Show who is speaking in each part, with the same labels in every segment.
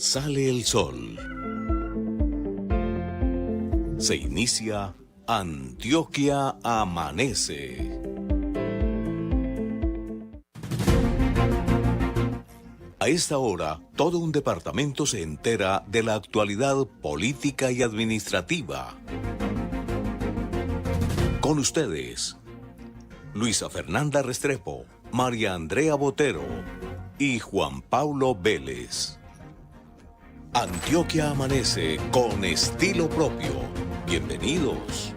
Speaker 1: Sale el sol. Se inicia Antioquia Amanece. A esta hora, todo un departamento se entera de la actualidad política y administrativa. Con ustedes, Luisa Fernanda Restrepo, María Andrea Botero y Juan Pablo Vélez. Antioquia Amanece con estilo propio. Bienvenidos.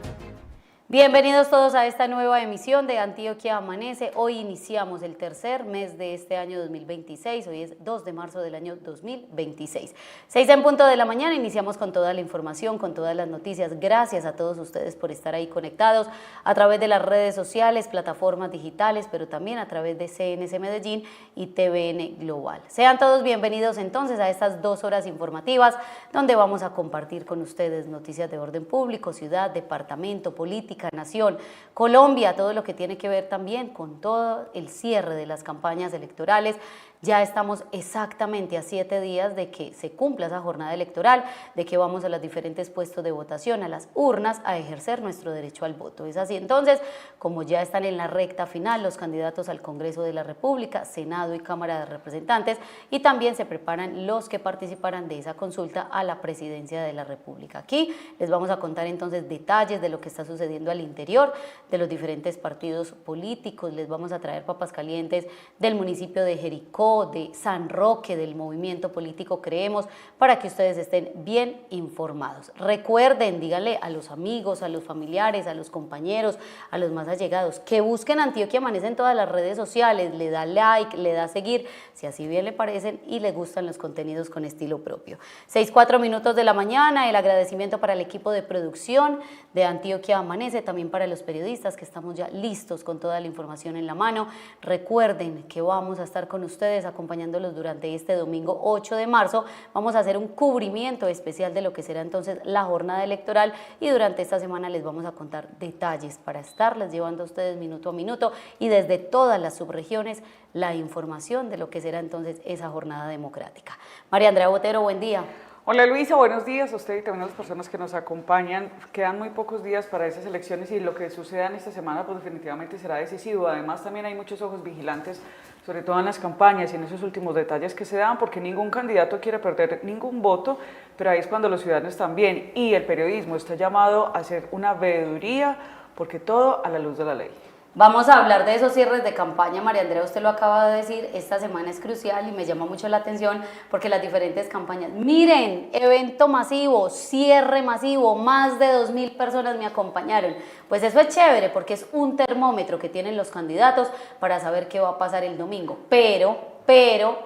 Speaker 2: Bienvenidos todos a esta nueva emisión de Antioquia Amanece. Hoy iniciamos el tercer mes de este año 2026. Hoy es 2 de marzo del año 2026. 6 en punto de la mañana, iniciamos con toda la información, con todas las noticias. Gracias a todos ustedes por estar ahí conectados a través de las redes sociales, plataformas digitales, pero también a través de CNC Medellín y TVN Global. Sean todos bienvenidos entonces a estas 2 horas informativas, donde vamos a compartir con ustedes noticias de orden público, ciudad, departamento, política, nación, Colombia, todo lo que tiene que ver también con todo el cierre de las campañas electorales. Ya estamos exactamente a 7 días de que se cumpla esa jornada electoral, de que vamos a los diferentes puestos de votación, a las urnas, a ejercer nuestro derecho al voto. Es así entonces, como ya están en la recta final los candidatos al Congreso de la República, Senado y Cámara de Representantes, y también se preparan los que participarán de esa consulta a la Presidencia de la República. Aquí les vamos a contar entonces detalles de lo que está sucediendo al interior de los diferentes partidos políticos. Les vamos a traer papas calientes del municipio de Jericó, de San Roque, del movimiento político Creemos, para que ustedes estén bien informados. Recuerden, díganle a los amigos, a los familiares, a los compañeros, a los más allegados, que busquen Antioquia Amanece en todas las redes sociales, le da like, le da seguir, si así bien le parecen y le gustan los contenidos con estilo propio. 6:04 minutos de la mañana, el agradecimiento para el equipo de producción de Antioquia Amanece, también para los periodistas que estamos ya listos con toda la información en la mano. Recuerden que vamos a estar con ustedes acompañándolos durante este domingo 8 de marzo. Vamos a hacer un cubrimiento especial de lo que será entonces la jornada electoral y durante esta semana les vamos a contar detalles para estarles llevando a ustedes minuto a minuto y desde todas las subregiones la información de lo que será entonces esa jornada democrática. María Andrea Botero, buen día.
Speaker 3: Hola Luisa, buenos días a usted y también a las personas que nos acompañan. Quedan muy pocos días para esas elecciones y lo que suceda en esta semana pues definitivamente será decisivo. Además también hay muchos ojos vigilantes, sobre todo en las campañas y en esos últimos detalles que se dan, porque ningún candidato quiere perder ningún voto, pero ahí es cuando los ciudadanos también y el periodismo está llamado a hacer una veeduría, porque todo a la luz de la ley.
Speaker 2: Vamos a hablar de esos cierres de campaña. María Andrea, usted lo acaba de decir, esta semana es crucial y me llama mucho la atención porque las diferentes campañas, miren, evento masivo, cierre masivo, más de 2.000 personas me acompañaron. Pues eso es chévere porque es un termómetro que tienen los candidatos para saber qué va a pasar el domingo, pero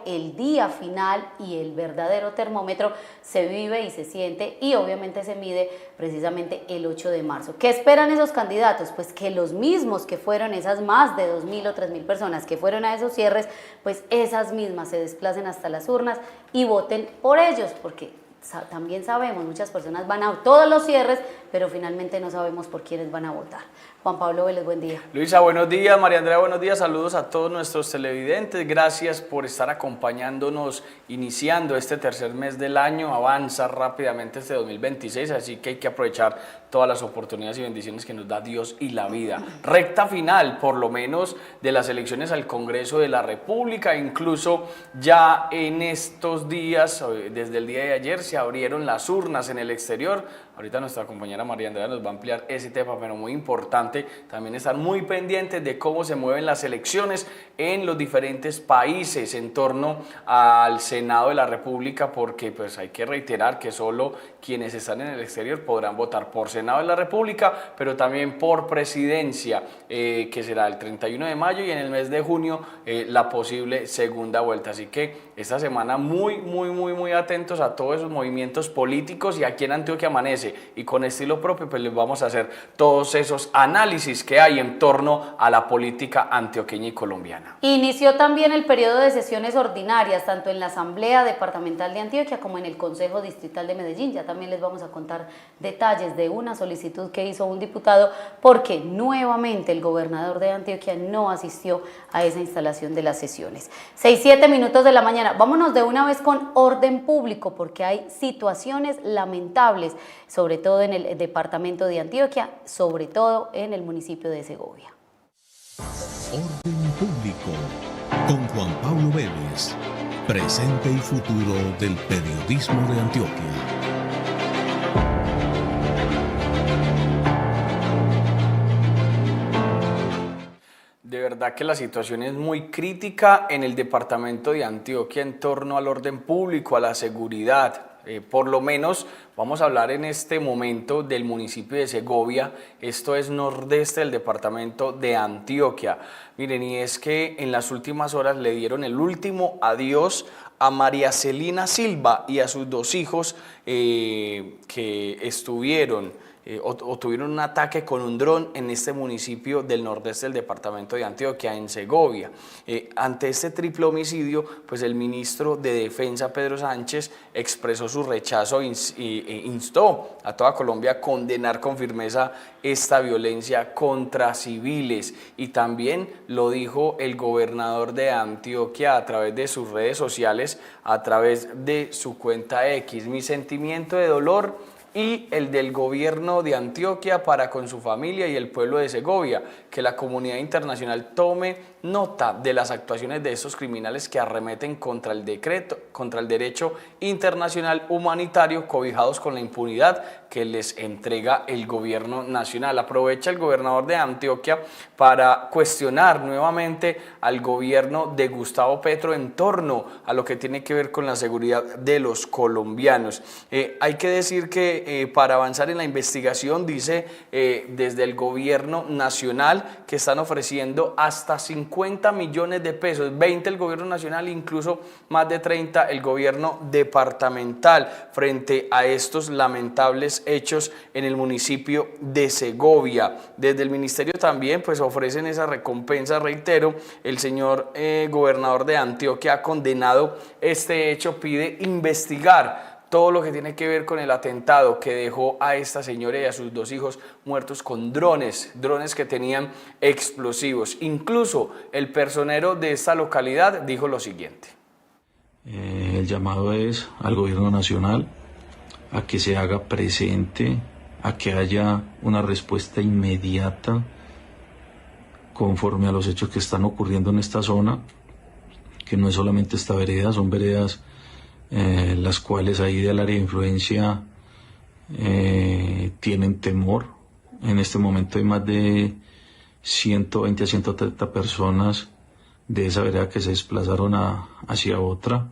Speaker 2: el día final y el verdadero termómetro se vive y se siente y obviamente se mide precisamente el 8 de marzo. ¿Qué esperan esos candidatos? Pues que los mismos que fueron esas más de 2.000 o 3.000 personas que fueron a esos cierres, pues esas mismas se desplacen hasta las urnas y voten por ellos, porque también sabemos, muchas personas van a todos los cierres, pero finalmente no sabemos por quiénes van a votar. Juan Pablo Vélez, buen día.
Speaker 4: Luisa, buenos días. María Andrea, buenos días. Saludos a todos nuestros televidentes. Gracias por estar acompañándonos, iniciando este tercer mes del año. Avanza rápidamente este 2026, así que hay que aprovechar todas las oportunidades y bendiciones que nos da Dios y la vida. Recta final, por lo menos, de las elecciones al Congreso de la República. Incluso ya en estos días, desde el día de ayer, se abrieron las urnas en el exterior. Ahorita nuestra compañera María Andrea nos va a ampliar ese tema, pero muy importante también estar muy pendientes de cómo se mueven las elecciones en los diferentes países en torno al Senado de la República, porque pues hay que reiterar que solo quienes están en el exterior podrán votar por Senado de la República, pero también por presidencia, que será el 31 de mayo y en el mes de junio la posible segunda vuelta. Así que esta semana muy atentos a todos esos movimientos movimientos políticos y aquí en Antioquia Amanece y con estilo propio pues les vamos a hacer todos esos análisis que hay en torno a la política antioqueña y colombiana.
Speaker 2: Inició también el periodo de sesiones ordinarias, tanto en la Asamblea Departamental de Antioquia como en el Consejo Distrital de Medellín. Ya también les vamos a contar detalles de una solicitud que hizo un diputado porque nuevamente el gobernador de Antioquia no asistió a esa instalación de las sesiones. 6:07 minutos de la mañana. Vámonos de una vez con orden público porque hay situaciones lamentables, sobre todo en el departamento de Antioquia, sobre todo en el municipio de Segovia.
Speaker 5: Orden público con Juan Pablo Vélez, presente y futuro del periodismo de Antioquia.
Speaker 4: De verdad que la situación es muy crítica en el departamento de Antioquia en torno al orden público, a la seguridad. Por lo menos vamos a hablar en este momento del municipio de Segovia, esto es nordeste del departamento de Antioquia. Miren, y es que en las últimas horas le dieron el último adiós a María Celina Silva y a sus dos hijos que estuvieron o tuvieron un ataque con un dron en este municipio del nordeste del departamento de Antioquia, en Segovia. Ante este triple homicidio, pues el ministro de Defensa, Pedro Sánchez, expresó su rechazo e instó a toda Colombia a condenar con firmeza esta violencia contra civiles. Y también lo dijo el gobernador de Antioquia a través de sus redes sociales, a través de su cuenta X. Mi sentimiento de dolor y el del gobierno de Antioquia para con su familia y el pueblo de Segovia, que la comunidad internacional tome nota de las actuaciones de estos criminales que arremeten contra el derecho internacional humanitario, cobijados con la impunidad que les entrega el gobierno nacional. Aprovecha el gobernador de Antioquia para cuestionar nuevamente al gobierno de Gustavo Petro en torno a lo que tiene que ver con la seguridad de los colombianos. Hay que decir que para avanzar en la investigación, dice desde el gobierno nacional que están ofreciendo hasta 50 millones de pesos, 20 el gobierno nacional, incluso más de 30 el gobierno departamental, frente a estos lamentables hechos en el municipio de Segovia. Desde el ministerio también pues ofrecen esa recompensa, reitero, el señor gobernador de Antioquia ha condenado este hecho, pide investigar todo lo que tiene que ver con el atentado que dejó a esta señora y a sus dos hijos muertos con drones que tenían explosivos. Incluso el personero de esta localidad dijo lo siguiente.
Speaker 6: El llamado es al gobierno nacional a que se haga presente, a que haya una respuesta inmediata conforme a los hechos que están ocurriendo en esta zona, que no es solamente esta vereda, son veredas las cuales ahí del área de influencia tienen temor. En este momento hay más de 120 a 130 personas de esa vereda que se desplazaron hacia otra,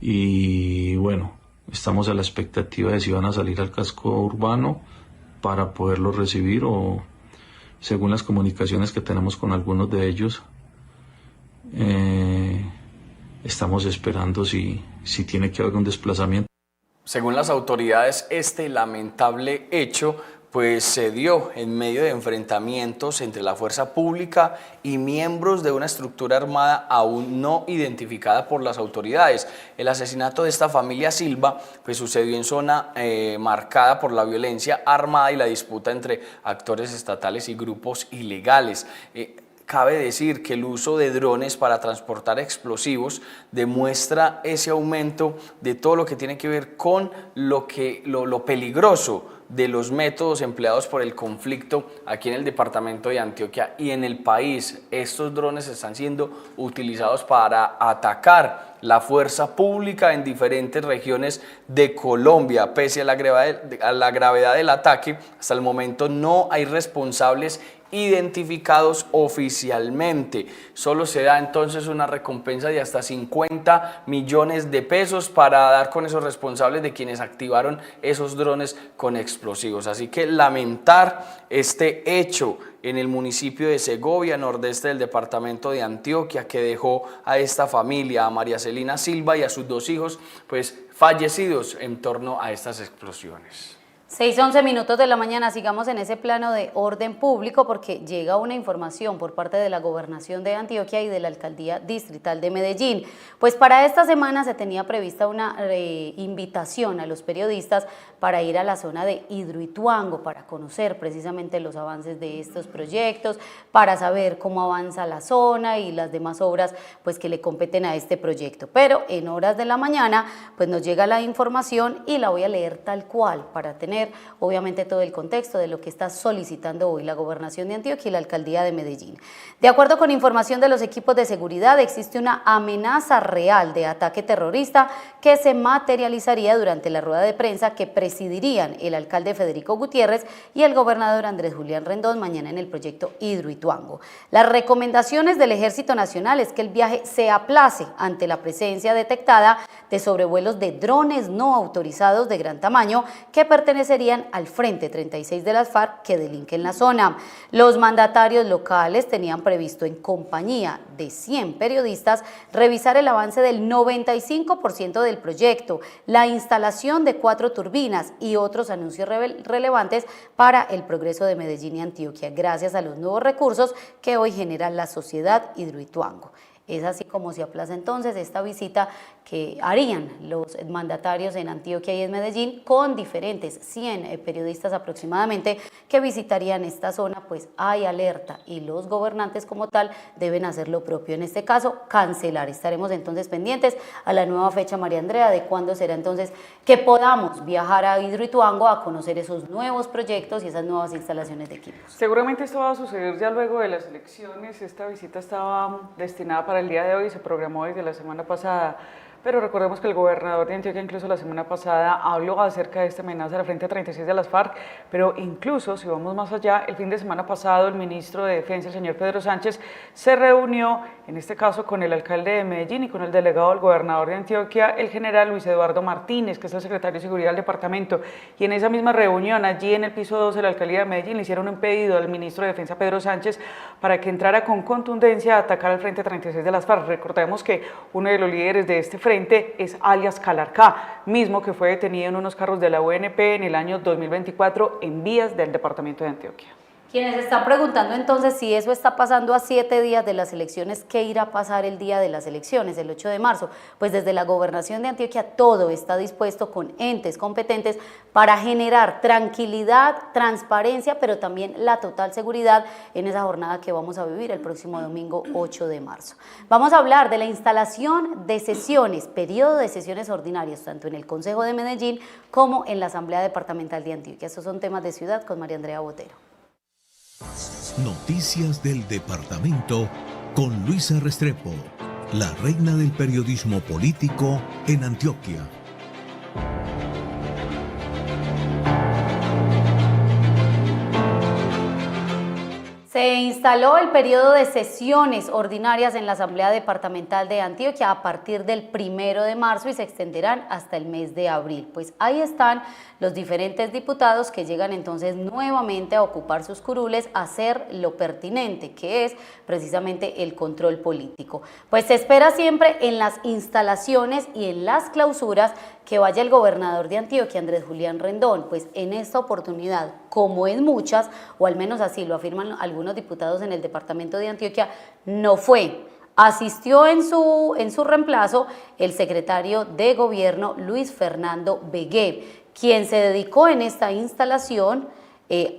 Speaker 6: y bueno, estamos a la expectativa de si van a salir al casco urbano para poderlos recibir, o según las comunicaciones que tenemos con algunos de ellos, estamos esperando si tiene que haber un desplazamiento.
Speaker 4: Según las autoridades, este lamentable hecho pues se dio en medio de enfrentamientos entre la fuerza pública y miembros de una estructura armada aún no identificada por las autoridades. El asesinato de esta familia Silva pues sucedió en zona marcada por la violencia armada y la disputa entre actores estatales y grupos ilegales. Cabe decir que el uso de drones para transportar explosivos demuestra ese aumento de todo lo que tiene que ver con lo peligroso de los métodos empleados por el conflicto aquí en el departamento de Antioquia y en el país. Estos drones están siendo utilizados para atacar la fuerza pública en diferentes regiones de Colombia. Pese a la gravedad del ataque, hasta el momento no hay responsables identificados oficialmente. Solo se da entonces una recompensa de hasta 50 millones de pesos para dar con esos responsables de quienes activaron esos drones con explosivos. Así que lamentar este hecho en el municipio de Segovia, nordeste del departamento de Antioquia, que dejó a esta familia, a María Celina Silva y a sus dos hijos, pues fallecidos en torno a estas explosiones.
Speaker 2: 6:11 minutos de la mañana, sigamos en ese plano de orden público porque llega una información por parte de la Gobernación de Antioquia y de la Alcaldía Distrital de Medellín. Pues para esta semana se tenía prevista una invitación a los periodistas para ir a la zona de Hidroituango para conocer precisamente los avances de estos proyectos, para saber cómo avanza la zona y las demás obras pues que le competen a este proyecto. Pero en horas de la mañana pues nos llega la información y la voy a leer tal cual para tener obviamente todo el contexto de lo que está solicitando hoy la Gobernación de Antioquia y la Alcaldía de Medellín. De acuerdo con información de los equipos de seguridad, existe una amenaza real de ataque terrorista que se materializaría durante la rueda de prensa que presidirían el alcalde Federico Gutiérrez y el gobernador Andrés Julián Rendón mañana en el proyecto Hidroituango. Las recomendaciones del Ejército Nacional es que el viaje se aplace ante la presencia detectada de sobrevuelos de drones no autorizados de gran tamaño que pertenecerían al Frente 36 de las FARC que delinquen la zona. Los mandatarios locales tenían previsto en compañía de 100 periodistas revisar el avance del 95% del proyecto, la instalación de 4 turbinas y otros anuncios relevantes para el progreso de Medellín y Antioquia, gracias a los nuevos recursos que hoy genera la sociedad Hidroituango. Es así como se aplaza entonces esta visita que harían los mandatarios en Antioquia y en Medellín con diferentes 100 periodistas aproximadamente que visitarían esta zona, pues hay alerta y los gobernantes como tal deben hacer lo propio, en este caso cancelar. Estaremos entonces pendientes a la nueva fecha, María Andrea, de cuándo será entonces que podamos viajar a Hidroituango a conocer esos nuevos proyectos y esas nuevas instalaciones de equipos.
Speaker 3: Seguramente esto va a suceder ya luego de las elecciones. Esta visita estaba destinada para el día de hoy, se programó desde la semana pasada, pero recordemos que el gobernador de Antioquia incluso la semana pasada habló acerca de esta amenaza del Frente 36 de las FARC, pero incluso si vamos más allá, el fin de semana pasado el ministro de Defensa, el señor Pedro Sánchez, se reunió en este caso con el alcalde de Medellín y con el delegado del gobernador de Antioquia, el general Luis Eduardo Martínez, que es el secretario de Seguridad del departamento, y en esa misma reunión, allí en el piso 2 de la alcaldía de Medellín, le hicieron un pedido al ministro de Defensa, Pedro Sánchez, para que entrara con contundencia a atacar al Frente 36 de las FARC. Recordemos que uno de los líderes de este frente es alias Calarcá, mismo que fue detenido en unos carros de la UNP en el año 2024 en vías del departamento de Antioquia.
Speaker 2: Quienes están preguntando entonces si eso está pasando a 7 días de las elecciones, ¿qué irá a pasar el día de las elecciones, el 8 de marzo? Pues desde la Gobernación de Antioquia todo está dispuesto con entes competentes para generar tranquilidad, transparencia, pero también la total seguridad en esa jornada que vamos a vivir el próximo domingo 8 de marzo. Vamos a hablar de la instalación de sesiones, periodo de sesiones ordinarias, tanto en el Consejo de Medellín como en la Asamblea Departamental de Antioquia. Estos son temas de ciudad con María Andrea Botero.
Speaker 5: Noticias del departamento con Luisa Restrepo, la reina del periodismo político en Antioquia.
Speaker 2: Se instaló el periodo de sesiones ordinarias en la Asamblea Departamental de Antioquia a partir del 1 de marzo y se extenderán hasta el mes de abril. Pues ahí están los diferentes diputados que llegan entonces nuevamente a ocupar sus curules, a hacer lo pertinente, que es precisamente el control político. Pues se espera siempre en las instalaciones y en las clausuras que vaya el gobernador de Antioquia, Andrés Julián Rendón. Pues en esta oportunidad, como en muchas, o al menos así lo afirman algunos diputados en el departamento de Antioquia, no fue. Asistió en su reemplazo el secretario de Gobierno Luis Fernando Vegué, quien se dedicó en esta instalación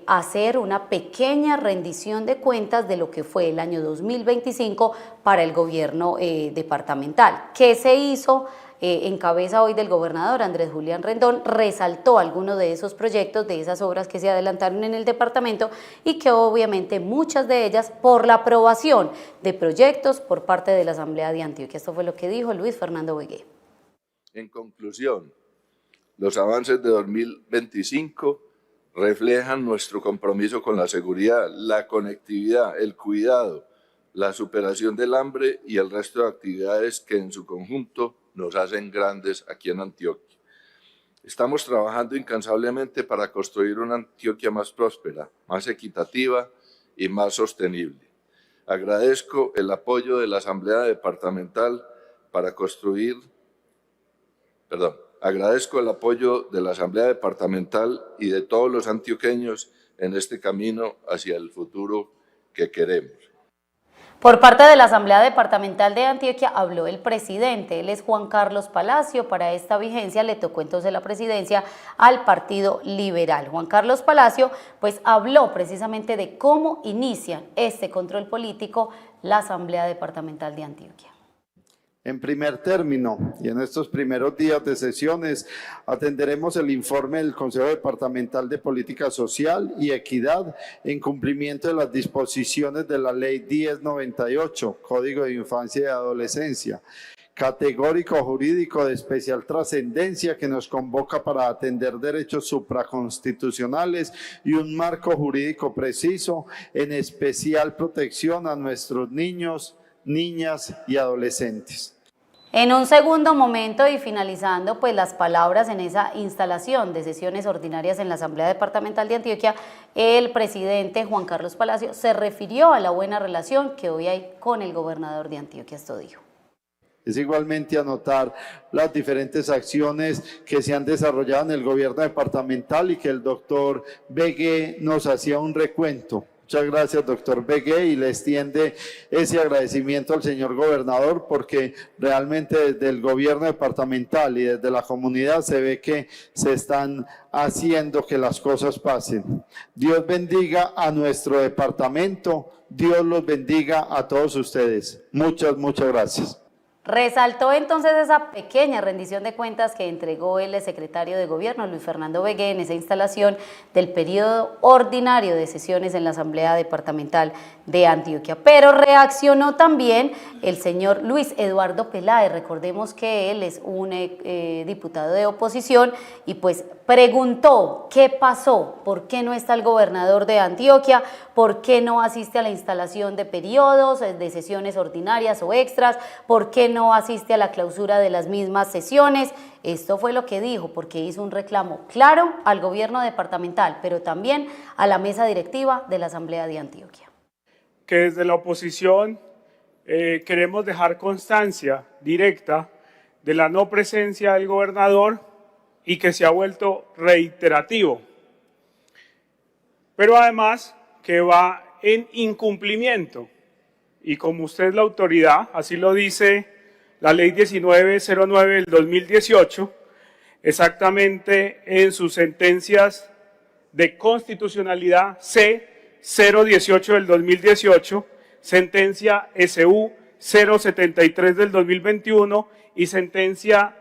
Speaker 2: a hacer una pequeña rendición de cuentas de lo que fue el año 2025 para el gobierno departamental. ¿Qué se hizo? En cabeza hoy del gobernador Andrés Julián Rendón, resaltó algunos de esos proyectos, de esas obras que se adelantaron en el departamento y que obviamente muchas de ellas por la aprobación de proyectos por parte de la Asamblea de Antioquia. Esto fue lo que dijo Luis Fernando Vegué.
Speaker 7: En conclusión, los avances de 2025 reflejan nuestro compromiso con la seguridad, la conectividad, el cuidado, la superación del hambre y el resto de actividades que en su conjunto nos hacen grandes aquí en Antioquia. Estamos trabajando incansablemente para construir una Antioquia más próspera, más equitativa y más sostenible. Agradezco el apoyo de la Asamblea Departamental para construir Agradezco el apoyo de la Asamblea Departamental y de todos los antioqueños en este camino hacia el futuro que queremos.
Speaker 2: Por parte de la Asamblea Departamental de Antioquia habló el presidente, él es Juan Carlos Palacio. Para esta vigencia le tocó entonces la presidencia al Partido Liberal. Juan Carlos Palacio pues habló precisamente de cómo inician este control político la Asamblea Departamental de Antioquia.
Speaker 8: En primer término, y en estos primeros días de sesiones, atenderemos el informe del Consejo Departamental de Política Social y Equidad en cumplimiento de las disposiciones de la Ley 1098, Código de Infancia y Adolescencia, categórico jurídico de especial trascendencia que nos convoca para atender derechos supraconstitucionales y un marco jurídico preciso, en especial protección a nuestros niños, niñas y adolescentes.
Speaker 2: En un segundo momento y finalizando pues las palabras en esa instalación de sesiones ordinarias en la Asamblea Departamental de Antioquia, el presidente Juan Carlos Palacio se refirió a la buena relación que hoy hay con el gobernador de Antioquia. Esto dijo.
Speaker 8: Es igualmente anotar las diferentes acciones que se han desarrollado en el gobierno departamental y que el doctor Begué nos hacía un recuento. Muchas gracias, doctor Begué, y le extiende ese agradecimiento al señor gobernador porque realmente desde el gobierno departamental y desde la comunidad se ve que se están haciendo que las cosas pasen. Dios bendiga a nuestro departamento, Dios los bendiga a todos ustedes. Muchas gracias.
Speaker 2: Resaltó entonces esa pequeña rendición de cuentas que entregó el secretario de Gobierno, Luis Fernando Begué, en esa instalación del periodo ordinario de sesiones en la Asamblea Departamental de Antioquia. Pero reaccionó también el señor Luis Eduardo Peláez. Recordemos que él es un diputado de oposición y pues preguntó qué pasó, por qué no está el gobernador de Antioquia, por qué no asiste a la instalación de periodos, de sesiones ordinarias o extras, por qué no asiste a la clausura de las mismas sesiones. Esto fue lo que dijo, porque hizo un reclamo claro al gobierno departamental, pero también a la mesa directiva de la Asamblea de Antioquia.
Speaker 9: Que desde la oposición queremos dejar constancia directa de la no presencia del gobernador y que se ha vuelto reiterativo, pero además que va en incumplimiento, y como usted es la autoridad, así lo dice la Ley 1909 del 2018, exactamente en sus sentencias de constitucionalidad C-018 del 2018, sentencia SU 073 del 2021 y sentencia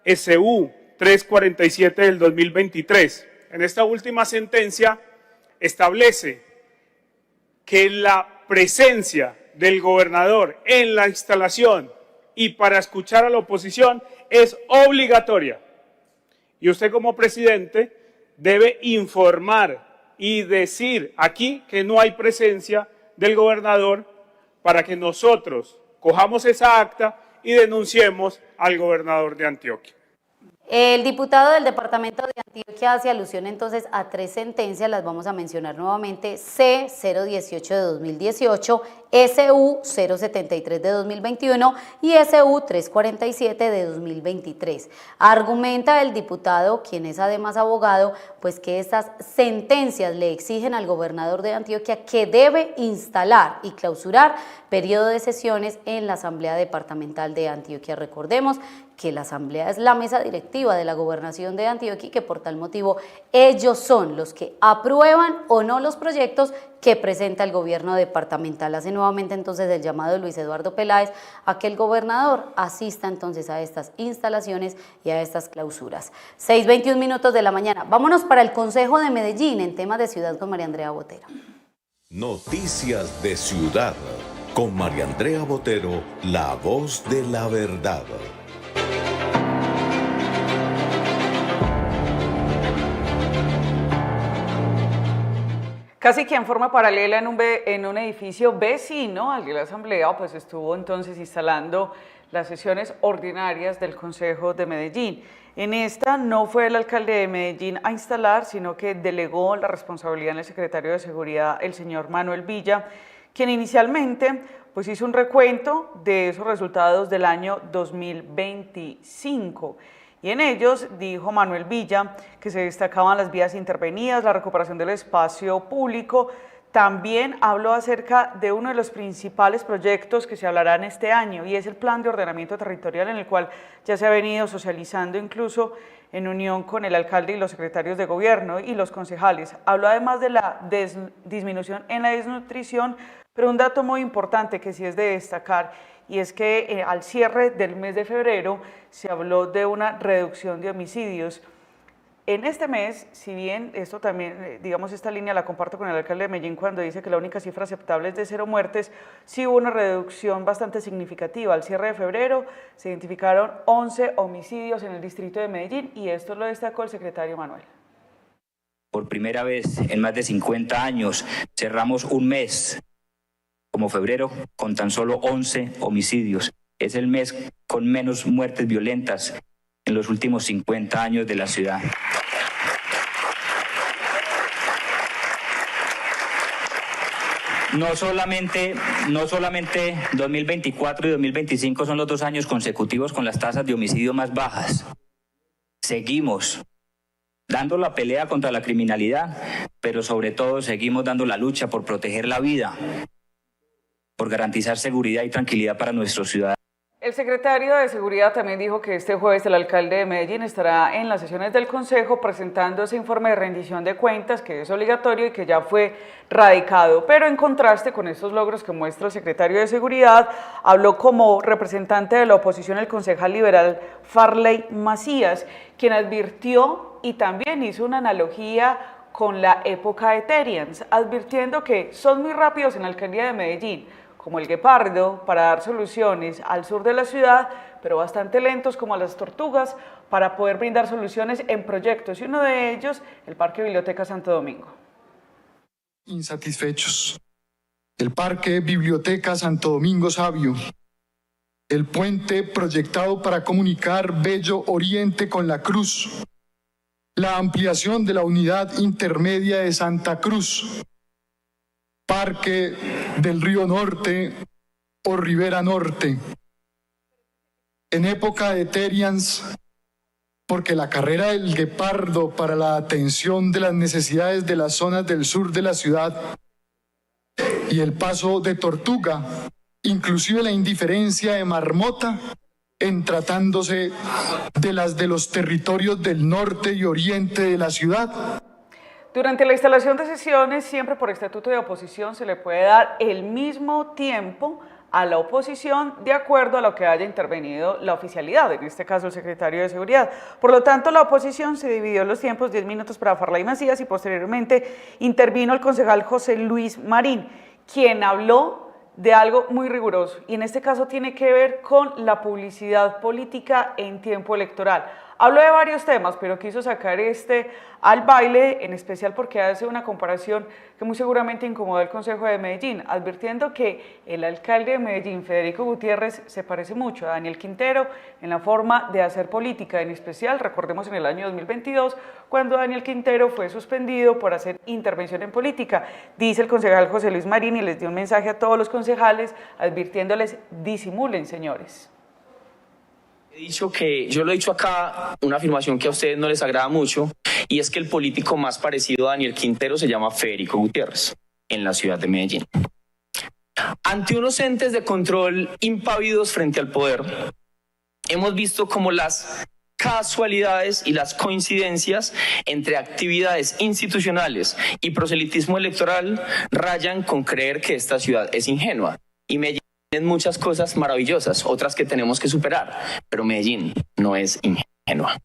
Speaker 9: SU 347 del 2023. En esta última sentencia establece que la presencia del gobernador en la instalación y para escuchar a la oposición es obligatoria. Y usted como presidente debe informar y decir aquí que no hay presencia del gobernador para que nosotros cojamos esa acta y denunciemos al gobernador de Antioquia.
Speaker 2: El diputado del departamento de Antioquia hace alusión entonces a tres sentencias, las vamos a mencionar nuevamente: C-018 de 2018, SU 073 de 2021 y SU 347 de 2023. Argumenta el diputado, quien es además abogado, pues que estas sentencias le exigen al gobernador de Antioquia que debe instalar y clausurar periodo de sesiones en la Asamblea Departamental de Antioquia. Recordemos que la Asamblea es la mesa directiva de la Gobernación de Antioquia y que por tal motivo ellos son los que aprueban o no los proyectos que presenta el gobierno departamental. Hace nuevamente entonces el llamado de Luis Eduardo Peláez a que el gobernador asista entonces a estas instalaciones y a estas clausuras. 6:21 minutos de la mañana. Vámonos para el Consejo de Medellín en temas de ciudad con María Andrea Botero.
Speaker 1: Noticias de Ciudad con María Andrea Botero, la voz de la verdad.
Speaker 3: Casi que en forma paralela en un edificio vecino al de la Asamblea, pues estuvo entonces instalando las sesiones ordinarias del Consejo de Medellín. En esta no fue el alcalde de Medellín a instalar, sino que delegó la responsabilidad en el secretario de Seguridad, el señor Manuel Villa, quien inicialmente pues hizo un recuento de esos resultados del año 2025. Y en ellos dijo Manuel Villa que se destacaban las vías intervenidas, la recuperación del espacio público. También habló acerca de uno de los principales proyectos que se hablarán este año y es el Plan de Ordenamiento Territorial, en el cual ya se ha venido socializando incluso en unión con el alcalde y los secretarios de gobierno y los concejales. Habló además de la disminución en la desnutrición, pero un dato muy importante que sí es de destacar, y es que al cierre del mes de febrero se habló de una reducción de homicidios. En este mes, si bien esto también, digamos, esta línea la comparto con el alcalde de Medellín cuando dice que la única cifra aceptable es de 0 muertes, sí hubo una reducción bastante significativa. Al cierre de febrero se identificaron 11 homicidios en el distrito de Medellín y esto lo destacó el secretario Manuel.
Speaker 10: Por primera vez en más de 50 años cerramos un mes como febrero con tan solo 11 homicidios. Es el mes con menos muertes violentas en los últimos 50 años de la ciudad. No solamente 2024 y 2025 son los 2 años consecutivos con las tasas de homicidio más bajas. Seguimos dando la pelea contra la criminalidad, pero sobre todo seguimos dando la lucha por proteger la vida, por garantizar seguridad y tranquilidad para nuestros ciudadanos.
Speaker 3: El secretario de Seguridad también dijo que este jueves el alcalde de Medellín estará en las sesiones del Consejo presentando ese informe de rendición de cuentas que es obligatorio y que ya fue radicado. Pero en contraste con estos logros que muestra el secretario de Seguridad, habló como representante de la oposición el concejal liberal Farley Macías, quien advirtió y también hizo una analogía con la época de Terians, advirtiendo que son muy rápidos en la alcaldía de Medellín, como el guepardo, para dar soluciones al sur de la ciudad, pero bastante lentos como las tortugas para poder brindar soluciones en proyectos, y uno de ellos, el Parque Biblioteca Santo Domingo.
Speaker 11: Insatisfechos. El Parque Biblioteca Santo Domingo Sabio, el puente proyectado para comunicar Bello Oriente con La Cruz, la ampliación de la unidad intermedia de Santa Cruz, Parque del Río Norte o Ribera Norte. En época de Terians, porque la carrera del guepardo para la atención de las necesidades de las zonas del sur de la ciudad y el paso de tortuga, inclusive la indiferencia de marmota en tratándose de las de los territorios del norte y oriente de la ciudad.
Speaker 3: Durante la instalación de sesiones, siempre por estatuto de oposición, se le puede dar el mismo tiempo a la oposición de acuerdo a lo que haya intervenido la oficialidad, en este caso el secretario de Seguridad. Por lo tanto, la oposición se dividió los tiempos, 10 minutos para Farley Macías y posteriormente intervino el concejal José Luis Marín, quien habló de algo muy riguroso y en este caso tiene que ver con la publicidad política en tiempo electoral. Habló de varios temas, pero quiso sacar este al baile, en especial porque hace una comparación que muy seguramente incomodó al Consejo de Medellín, advirtiendo que el alcalde de Medellín, Federico Gutiérrez, se parece mucho a Daniel Quintero en la forma de hacer política, en especial, recordemos en el año 2022, cuando Daniel Quintero fue suspendido por hacer intervención en política. Dice el concejal José Luis Marín y les dio un mensaje a todos los concejales, advirtiéndoles, disimulen, señores.
Speaker 12: Yo lo he dicho acá, una afirmación que a ustedes no les agrada mucho, y es que el político más parecido a Daniel Quintero se llama Federico Gutiérrez, en la ciudad de Medellín. Ante unos entes de control impávidos frente al poder, hemos visto cómo las casualidades y las coincidencias entre actividades institucionales y proselitismo electoral rayan con creer que esta ciudad es ingenua, y Medellín tiene muchas cosas maravillosas, otras que tenemos que superar, pero Medellín no es ingenua.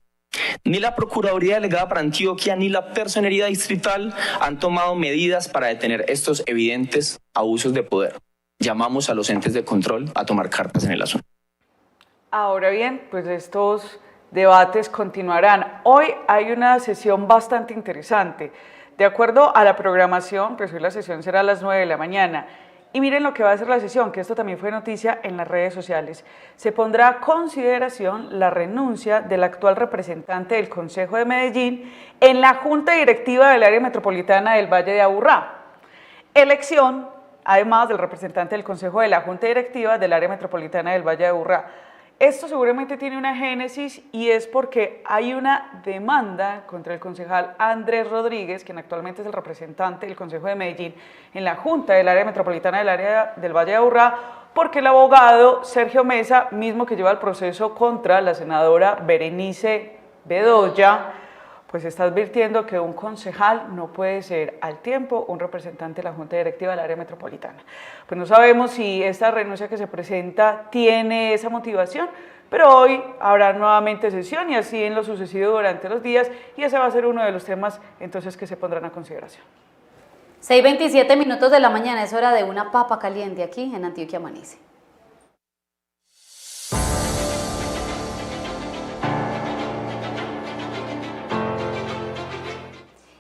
Speaker 12: Ni la Procuraduría Delegada para Antioquia ni la Personería Distrital han tomado medidas para detener estos evidentes abusos de poder. Llamamos a los entes de control a tomar cartas en el asunto.
Speaker 3: Ahora bien, pues estos debates continuarán. Hoy hay una sesión bastante interesante. De acuerdo a la programación, pues hoy la sesión será a las 9 de la mañana. Y miren lo que va a ser la sesión, que esto también fue noticia en las redes sociales. Se pondrá a consideración la renuncia del actual representante del Consejo de Medellín en la Junta Directiva del Área Metropolitana del Valle de Aburrá. Elección, además, del representante del Consejo de la Junta Directiva del Área Metropolitana del Valle de Aburrá. Esto seguramente tiene una génesis y es porque hay una demanda contra el concejal Andrés Rodríguez, quien actualmente es el representante del Consejo de Medellín en la Junta del Área Metropolitana del Área del Valle de Aburrá, porque el abogado Sergio Mesa, mismo que lleva el proceso contra la senadora Berenice Bedoya, pues está advirtiendo que un concejal no puede ser al tiempo un representante de la Junta Directiva del Área Metropolitana. Pues no sabemos si esta renuncia que se presenta tiene esa motivación, pero hoy habrá nuevamente sesión y así en lo sucesivo durante los días, y ese va a ser uno de los temas entonces que se pondrán a consideración.
Speaker 2: 6:27 minutos de la mañana, es hora de una papa caliente aquí en Antioquia Amanece.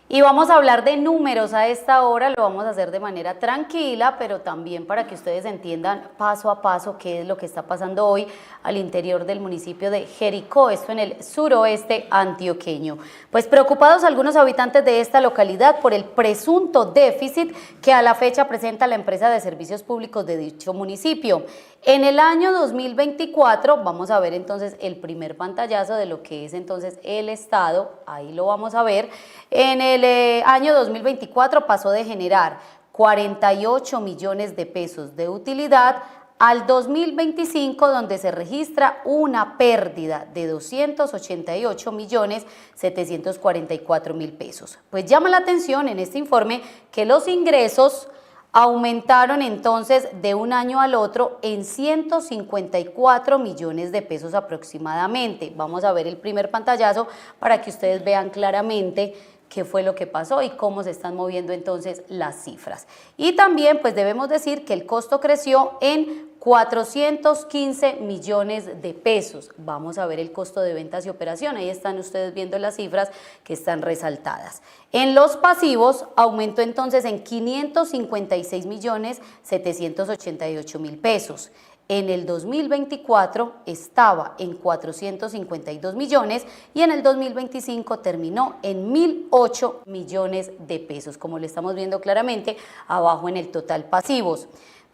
Speaker 2: Y vamos a hablar de números a esta hora, lo vamos a hacer de manera tranquila, pero también para que ustedes entiendan paso a paso qué es lo que está pasando hoy al interior del municipio de Jericó, esto en el suroeste antioqueño. Pues preocupados algunos habitantes de esta localidad por el presunto déficit que a la fecha presenta la empresa de servicios públicos de dicho municipio. En el año 2024, vamos a ver entonces el primer pantallazo de lo que es entonces el estado, ahí lo vamos a ver. En el año 2024 pasó de generar 48 millones de pesos de utilidad al 2025, donde se registra una pérdida de 288 millones 744 mil pesos. Pues llama la atención en este informe que los ingresos aumentaron entonces de un año al otro en 154 millones de pesos aproximadamente. Vamos a ver el primer pantallazo para que ustedes vean claramente qué fue lo que pasó y cómo se están moviendo entonces las cifras. Y también pues debemos decir que el costo creció en 415 millones de pesos. Vamos a ver el costo de ventas y operación, ahí están ustedes viendo las cifras que están resaltadas. En los pasivos aumentó entonces en 556 millones 788 mil pesos. En el 2024 estaba en 452 millones y en el 2025 terminó en 1.008 millones de pesos, como le estamos viendo claramente abajo en el total pasivos.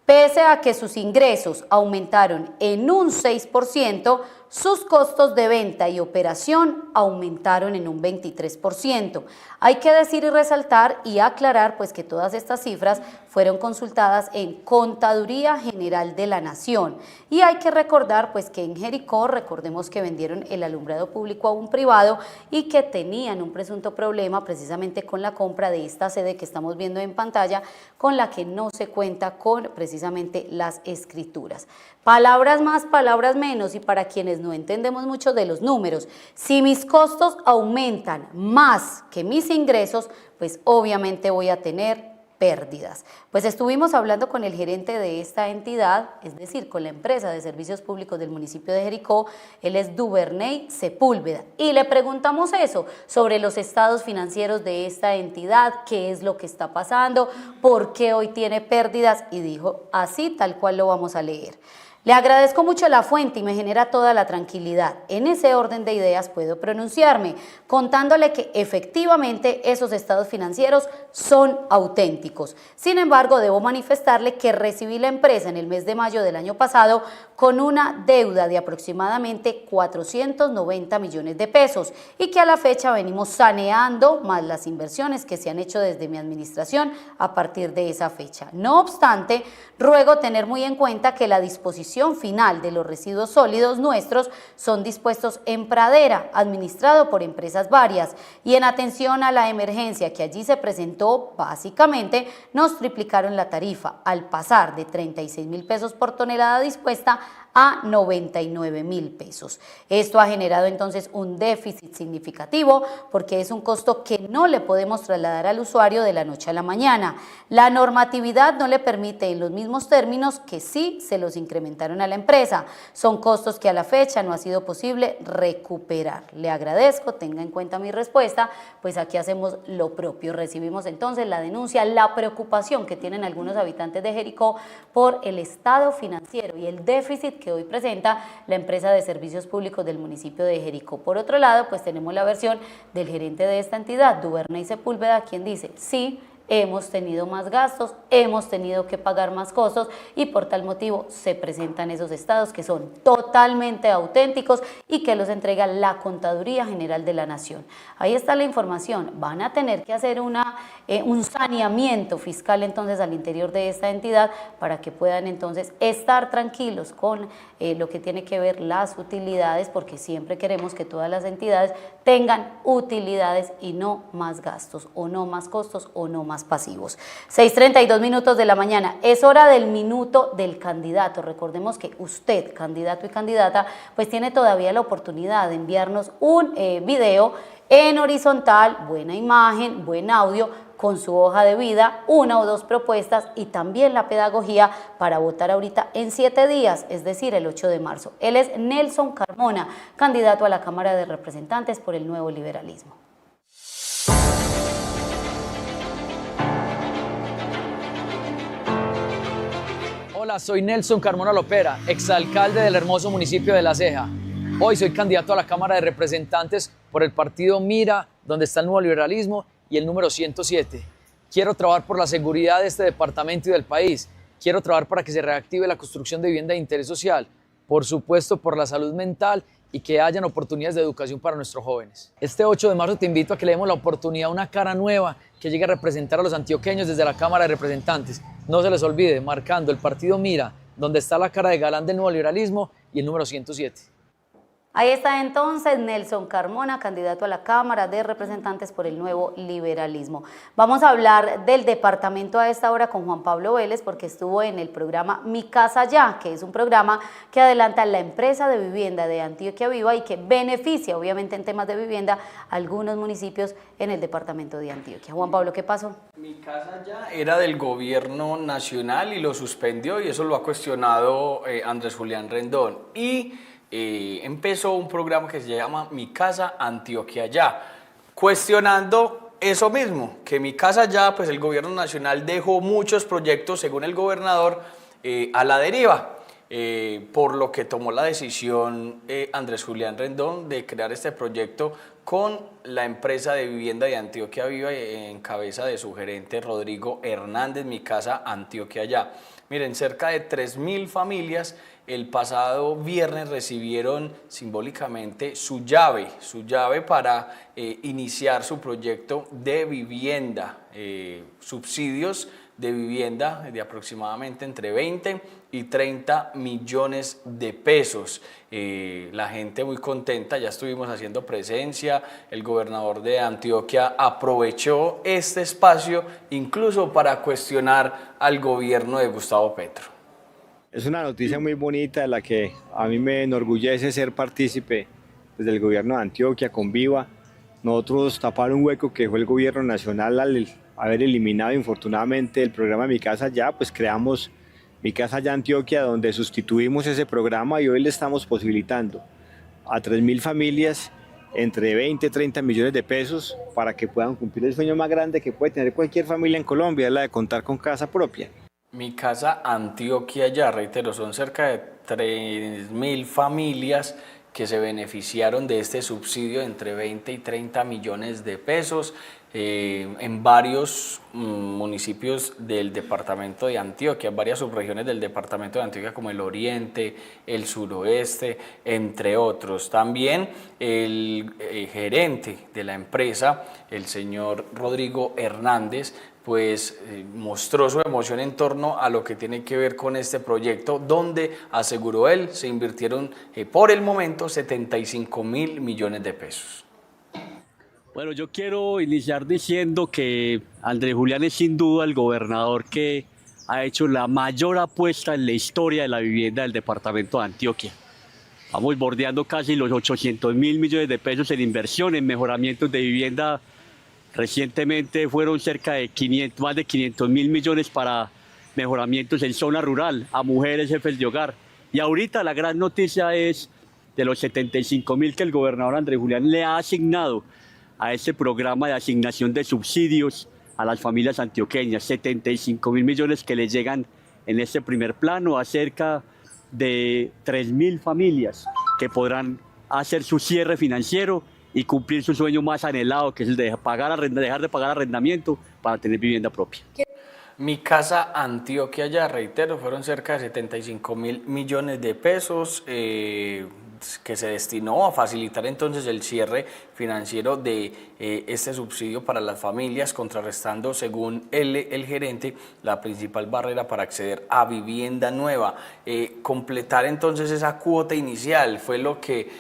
Speaker 2: Pese a que sus ingresos aumentaron en un 6%, sus costos de venta y operación aumentaron en un 23%. Hay que decir y resaltar y aclarar pues que todas estas cifras fueron consultadas en Contaduría General de la Nación. Y hay que recordar pues que en Jericó, recordemos que vendieron el alumbrado público a un privado y que tenían un presunto problema precisamente con la compra de esta sede que estamos viendo en pantalla, con la que no se cuenta con precisamente las escrituras. Palabras más, palabras menos, y para quienes no entendemos mucho de los números, si mis costos aumentan más que mis ingresos, pues obviamente voy a tener pérdidas. Pues estuvimos hablando con el gerente de esta entidad, es decir, con la empresa de servicios públicos del municipio de Jericó, él es Duvernay Sepúlveda, y le preguntamos eso, sobre los estados financieros de esta entidad, qué es lo que está pasando, por qué hoy tiene pérdidas, y dijo así, tal cual lo vamos a leer. Le agradezco mucho la fuente y me genera toda la tranquilidad. En ese orden de ideas puedo pronunciarme, contándole que efectivamente esos estados financieros son auténticos. Sin embargo, debo manifestarle que recibí la empresa en el mes de mayo del año pasado con una deuda de aproximadamente 490 millones de pesos y que a la fecha venimos saneando más las inversiones que se han hecho desde mi administración a partir de esa fecha. No obstante, ruego tener muy en cuenta que la disposición final de los residuos sólidos nuestros son dispuestos en Pradera, administrado por empresas varias, y en atención a la emergencia que allí se presentó, básicamente nos triplicaron la tarifa al pasar de 36 mil pesos por tonelada dispuesta a 99 mil pesos. Esto ha generado entonces un déficit significativo porque es un costo que no le podemos trasladar al usuario de la noche a la mañana. La normatividad no le permite en los mismos términos que sí se los incrementaron a la empresa. Son costos que a la fecha no ha sido posible recuperar. Le agradezco, tenga en cuenta mi respuesta, pues aquí hacemos lo propio. Recibimos entonces la denuncia, la preocupación que tienen algunos habitantes de Jericó por el estado financiero y el déficit que hoy presenta la empresa de servicios públicos del municipio de Jericó. Por otro lado, pues tenemos la versión del gerente de esta entidad, Duvernay Sepúlveda, quien dice, sí, hemos tenido más gastos, hemos tenido que pagar más costos y por tal motivo se presentan esos estados que son totalmente auténticos y que los entrega la Contaduría General de la Nación. Ahí está la información. Van a tener que hacer un saneamiento fiscal entonces al interior de esta entidad para que puedan entonces estar tranquilos con lo que tiene que ver las utilidades, porque siempre queremos que todas las entidades tengan utilidades y no más gastos o no más costos o no más pasivos. 6:32 de la mañana, es hora del minuto del candidato. Recordemos que usted, candidato y candidata, pues tiene todavía la oportunidad de enviarnos un video en horizontal, buena imagen, buen audio, con su hoja de vida, 1 o 2 propuestas y también la pedagogía para votar ahorita en 7 días, es decir, el 8 de marzo. Él es Nelson Carmona, candidato a la Cámara de Representantes por el Nuevo Liberalismo.
Speaker 13: Hola, soy Nelson Carmona Lopera, exalcalde del hermoso municipio de La Ceja. Hoy soy candidato a la Cámara de Representantes por el partido Mira, donde está el Nuevo Liberalismo, y el número 107. Quiero trabajar por la seguridad de este departamento y del país. Quiero trabajar para que se reactive la construcción de vivienda de interés social. Por supuesto, por la salud mental y que hayan oportunidades de educación para nuestros jóvenes. Este 8 de marzo te invito a que le demos la oportunidad a una cara nueva que llegue a representar a los antioqueños desde la Cámara de Representantes. No se les olvide, marcando el partido Mira, donde está la cara de galán del Nuevo Liberalismo y el número 107.
Speaker 2: Ahí está entonces Nelson Carmona, candidato a la Cámara de Representantes por el Nuevo Liberalismo. Vamos a hablar del departamento a esta hora con Juan Pablo Vélez, porque estuvo en el programa Mi Casa Ya, que es un programa que adelanta la empresa de vivienda de Antioquia Viva y que beneficia, obviamente en temas de vivienda, a algunos municipios en el departamento de Antioquia. Juan Pablo, ¿qué pasó?
Speaker 4: Mi Casa Ya era del gobierno nacional y lo suspendió, y eso lo ha cuestionado Andrés Julián Rendón. Y empezó un programa que se llama Mi Casa Antioquia Ya, cuestionando eso mismo, que Mi Casa Ya, pues el gobierno nacional dejó muchos proyectos, según el gobernador, a la deriva, por lo que tomó la decisión Andrés Julián Rendón de crear este proyecto con la empresa de vivienda de Antioquia Viva en cabeza de su gerente Rodrigo Hernández. Mi Casa Antioquia Ya. Miren, cerca de 3.000 familias el pasado viernes recibieron simbólicamente su llave para iniciar su proyecto de vivienda, subsidios de vivienda de aproximadamente entre 20 y 30 millones de pesos. La gente muy contenta, ya estuvimos haciendo presencia, el gobernador de Antioquia aprovechó este espacio incluso para cuestionar al gobierno de Gustavo Petro.
Speaker 14: Es una noticia muy bonita de la que a mí me enorgullece ser partícipe desde el gobierno de Antioquia con Viva. Nosotros tapar un hueco que fue el gobierno nacional al haber eliminado infortunadamente el programa Mi Casa Ya, pues creamos Mi Casa Ya Antioquia, donde sustituimos ese programa y hoy le estamos posibilitando a 3.000 familias entre 20 y 30 millones de pesos para que puedan cumplir el sueño más grande que puede tener cualquier familia en Colombia, es la de contar con casa propia.
Speaker 4: Mi Casa Antioquia Ya, reitero, son cerca de 3.000 familias que se beneficiaron de este subsidio de entre 20 y 30 millones de pesos en varios municipios del departamento de Antioquia, varias subregiones del departamento de Antioquia como el oriente, el suroeste, entre otros. También el gerente de la empresa, el señor Rodrigo Hernández, pues mostró su emoción en torno a lo que tiene que ver con este proyecto, donde, aseguró él, se invirtieron por el momento 75.000 millones de pesos.
Speaker 15: Bueno, yo quiero iniciar diciendo que Andrés Julián es sin duda el gobernador que ha hecho la mayor apuesta en la historia de la vivienda del departamento de Antioquia. Vamos bordeando casi los 800.000 millones de pesos en inversión, en mejoramientos de vivienda. Recientemente fueron cerca de más de 500.000 millones para mejoramientos en zona rural, a mujeres, jefes de hogar. Y ahorita la gran noticia es de los 75.000 que el gobernador Andrés Julián le ha asignado a este programa de asignación de subsidios a las familias antioqueñas. 75.000 millones que le llegan en este primer plano a cerca de 3.000 familias que podrán hacer su cierre financiero y cumplir su sueño más anhelado, que es el de dejar de pagar arrendamiento para tener vivienda propia.
Speaker 4: Mi Casa Antioquia, ya reitero, fueron cerca de 75.000 millones de pesos que se destinó a facilitar entonces el cierre financiero de este subsidio para las familias, contrarrestando, según el gerente, la principal barrera para acceder a vivienda nueva. Completar entonces esa cuota inicial fue lo que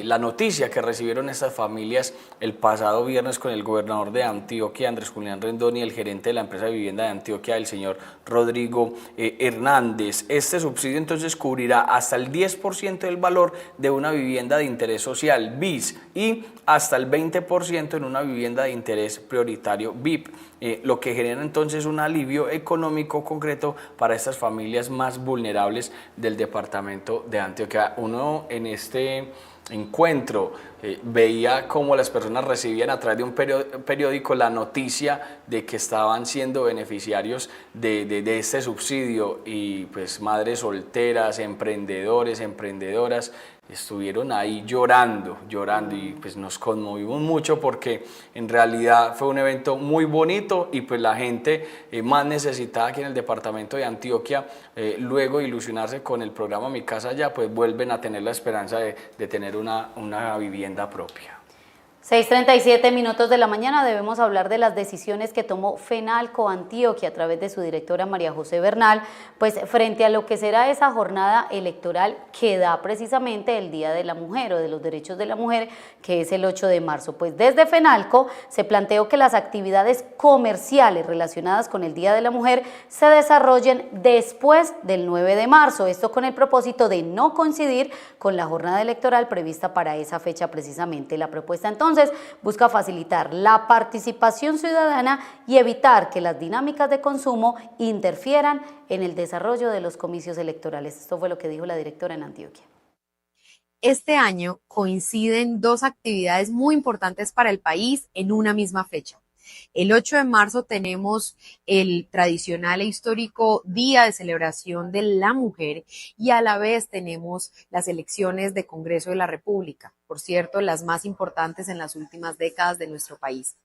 Speaker 4: la noticia que recibieron estas familias el pasado viernes con el gobernador de Antioquia, Andrés Julián Rendón, y el gerente de la empresa de vivienda de Antioquia, el señor Rodrigo Hernández. Este subsidio entonces cubrirá hasta el 10% del valor de una vivienda de interés social BIS y hasta el 20% en una vivienda de interés prioritario VIP, lo que genera entonces un alivio económico concreto para estas familias más vulnerables del departamento de Antioquia. Uno en este encuentro veía cómo las personas recibían a través de un periódico la noticia de que estaban siendo beneficiarios de este subsidio, y pues madres solteras, emprendedores, emprendedoras estuvieron ahí llorando y pues nos conmovimos mucho porque en realidad fue un evento muy bonito y pues la gente más necesitada aquí en el departamento de Antioquia, luego de ilusionarse con el programa Mi Casa Ya, pues vuelven a tener la esperanza de tener una vivienda propia.
Speaker 2: 6:37 minutos de la mañana. Debemos hablar de las decisiones que tomó FENALCO Antioquia a través de su directora María José Bernal, pues frente a lo que será esa jornada electoral que da precisamente el Día de la Mujer o de los Derechos de la Mujer, que es el 8 de marzo. Pues desde FENALCO se planteó que las actividades comerciales relacionadas con el Día de la Mujer se desarrollen después del 9 de marzo, esto con el propósito de no coincidir con la jornada electoral prevista para esa fecha precisamente. La propuesta entonces busca facilitar la participación ciudadana y evitar que las dinámicas de consumo interfieran en el desarrollo de los comicios electorales. Esto fue lo que dijo la directora en Antioquia.
Speaker 16: Este año coinciden dos actividades muy importantes para el país en una misma fecha. El 8 de marzo tenemos el tradicional e histórico Día de Celebración de la Mujer y a la vez tenemos las elecciones de Congreso de la República, por cierto, las más importantes en las últimas décadas de nuestro país.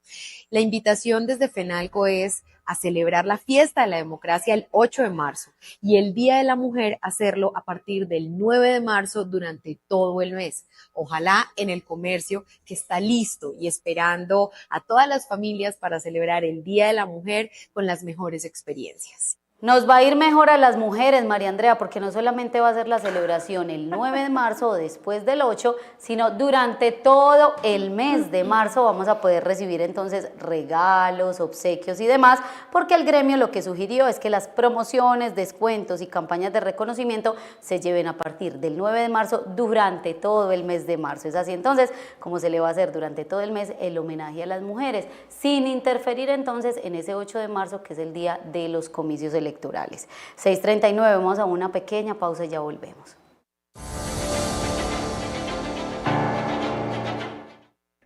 Speaker 16: La invitación desde FENALCO es a celebrar la fiesta de la democracia el 8 de marzo y el Día de la Mujer hacerlo a partir del 9 de marzo durante todo el mes. Ojalá en el comercio que está listo y esperando a todas las familias para celebrar el Día de la Mujer con las mejores experiencias.
Speaker 2: Nos va a ir mejor a las mujeres, María Andrea, porque no solamente va a ser la celebración el 9 de marzo o después del 8, sino durante todo el mes de marzo vamos a poder recibir entonces regalos, obsequios y demás, porque el gremio lo que sugirió es que las promociones, descuentos y campañas de reconocimiento se lleven a partir del 9 de marzo durante todo el mes de marzo. Es así entonces como se le va a hacer durante todo el mes el homenaje a las mujeres, sin interferir entonces en ese 8 de marzo que es el día de los comicios electorales. 6:39, vamos a una pequeña pausa y ya volvemos.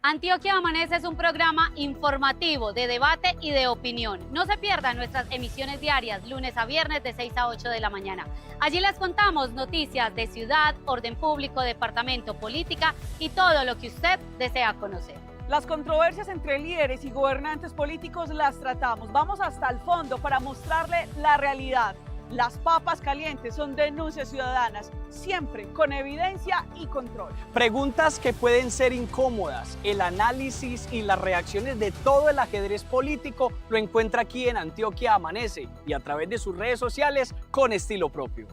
Speaker 17: Antioquia Amanece es un programa informativo, de debate y de opinión. No se pierdan nuestras emisiones diarias, lunes a viernes de 6 a 8 de la mañana. Allí les contamos noticias de ciudad, orden público, departamento, política y todo lo que usted desea conocer.
Speaker 18: Las controversias entre líderes y gobernantes políticos las tratamos. Vamos hasta el fondo para mostrarle la realidad. Las papas calientes son denuncias ciudadanas, siempre con evidencia y control.
Speaker 19: Preguntas que pueden ser incómodas. El análisis y las reacciones de todo el ajedrez político lo encuentra aquí en Antioquia Amanece y a través de sus redes sociales con estilo propio.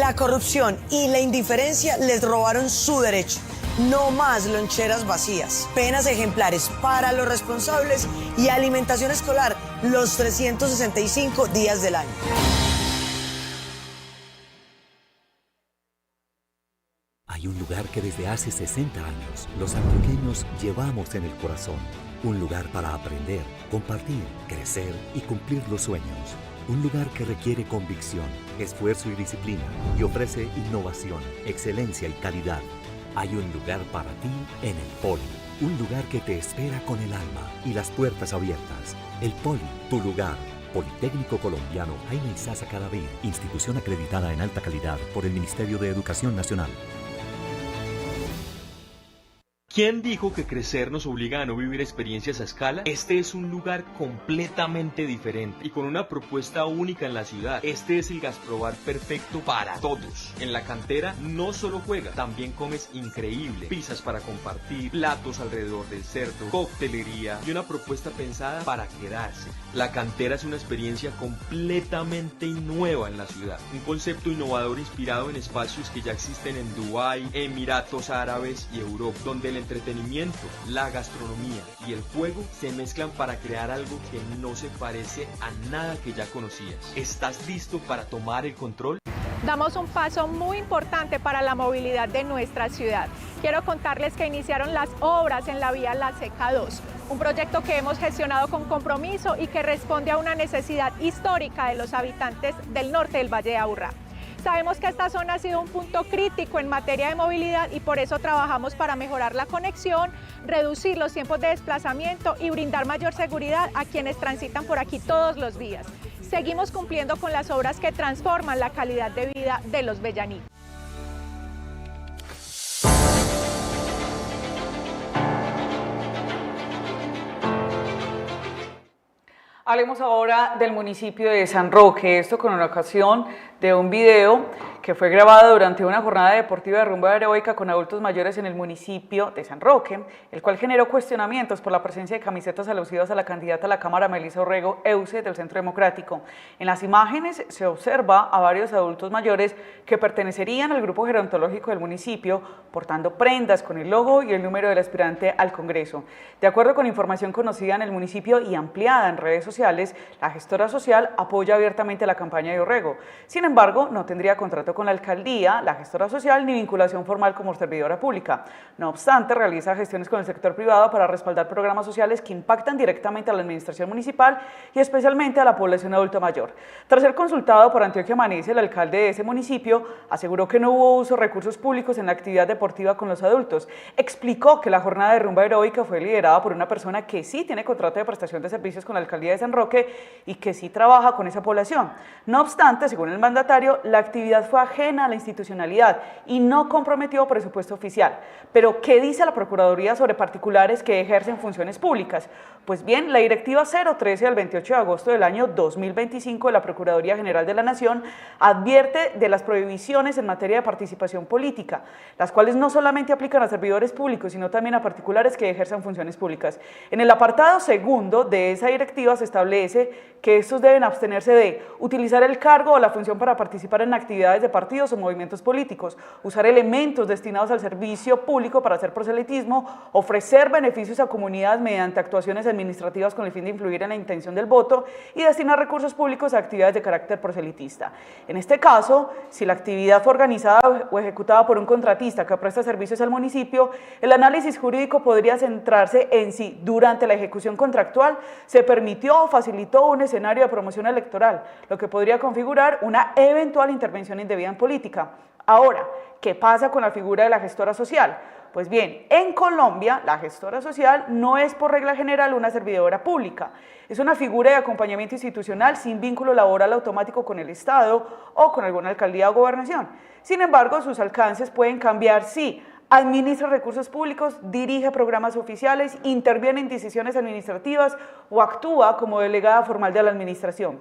Speaker 20: La corrupción y la indiferencia les robaron su derecho. No más loncheras vacías, penas ejemplares para los responsables y alimentación escolar los 365 días del año.
Speaker 21: Hay un lugar que desde hace 60 años los antioqueños llevamos en el corazón. Un lugar para aprender, compartir, crecer y cumplir los sueños. Un lugar que requiere convicción, esfuerzo y disciplina y ofrece innovación, excelencia y calidad. Hay un lugar para ti en el Poli. Un lugar que te espera con el alma y las puertas abiertas. El Poli, tu lugar. Politécnico Colombiano Jaime Isaza Cadavid, institución acreditada en alta calidad por el Ministerio de Educación Nacional.
Speaker 22: ¿Quién dijo que crecer nos obliga a no vivir experiencias a escala? Este es un lugar completamente diferente y con una propuesta única en la ciudad. Este es el Gasprobar perfecto para todos. En la cantera no solo juegas, también comes increíble. Pizzas para compartir, platos alrededor del cerdo, coctelería y una propuesta pensada para quedarse. La cantera es una experiencia completamente nueva en la ciudad. Un concepto innovador inspirado en espacios que ya existen en Dubái, Emiratos Árabes y Europa, donde el entretenimiento, la gastronomía y el juego se mezclan para crear algo que no se parece a nada que ya conocías. ¿Estás listo para tomar el control?
Speaker 23: Damos un paso muy importante para la movilidad de nuestra ciudad. Quiero contarles que iniciaron las obras en la vía La Seca 2, un proyecto que hemos gestionado con compromiso y que responde a una necesidad histórica de los habitantes del norte del Valle de Aburrá. Sabemos que esta zona ha sido un punto crítico en materia de movilidad y por eso trabajamos para mejorar la conexión, reducir los tiempos de desplazamiento y brindar mayor seguridad a quienes transitan por aquí todos los días. Seguimos cumpliendo con las obras que transforman la calidad de vida de los bellanitos.
Speaker 3: Hablemos ahora del municipio de San Roque, esto con una ocasión de un video que fue grabado durante una jornada deportiva de rumba heroica con adultos mayores en el municipio de San Roque, el cual generó cuestionamientos por la presencia de camisetas alusivas a la candidata a la Cámara Melissa Orrego Euse del Centro Democrático. En las imágenes se observa a varios adultos mayores que pertenecerían al grupo gerontológico del municipio portando prendas con el logo y el número del aspirante al Congreso. De acuerdo con información conocida en el municipio y ampliada en redes sociales, la gestora social apoya abiertamente la campaña de Orrego. Sin embargo, no tendría contrato con la alcaldía, la gestora social, ni vinculación formal como servidora pública. No obstante, realiza gestiones con el sector privado para respaldar programas sociales que impactan directamente a la administración municipal y especialmente a la población adulta mayor. Tras ser consultado por Antioquia Amanece, el alcalde de ese municipio aseguró que no hubo uso de recursos públicos en la actividad deportiva con los adultos. Explicó que la jornada de rumba heroica fue liderada por una persona que sí tiene contrato de prestación de servicios con la alcaldía de San Roque y que sí trabaja con esa población. No obstante, según el mandatario, la actividad fue ajena a la institucionalidad y no comprometió presupuesto oficial. Pero, ¿qué dice la Procuraduría sobre particulares que ejercen funciones públicas? Pues bien, la Directiva 013 del 28 de agosto del año 2025 de la Procuraduría General de la Nación advierte de las prohibiciones en materia de participación política, las cuales no solamente aplican a servidores públicos, sino también a particulares que ejercen funciones públicas. En el apartado segundo de esa directiva se establece que estos deben abstenerse de utilizar el cargo o la función para participar en actividades de partidos o movimientos políticos, usar elementos destinados al servicio público para hacer proselitismo, ofrecer beneficios a comunidades mediante actuaciones administrativas con el fin de influir en la intención del voto y destinar recursos públicos a actividades de carácter proselitista. En este caso, si la actividad fue organizada o ejecutada por un contratista que presta servicios al municipio, el análisis jurídico podría centrarse en si durante la ejecución contractual se permitió o facilitó un escenario de promoción electoral, lo que podría configurar una eventual intervención indebida en política. Ahora, ¿qué pasa con la figura de la gestora social? Pues bien, en Colombia, la gestora social no es por regla general una servidora pública. Es una figura de acompañamiento institucional sin vínculo laboral automático con el Estado o con alguna alcaldía o gobernación. Sin embargo, sus alcances pueden cambiar si administra recursos públicos, dirige programas oficiales, interviene en decisiones administrativas o actúa como delegada formal de la administración.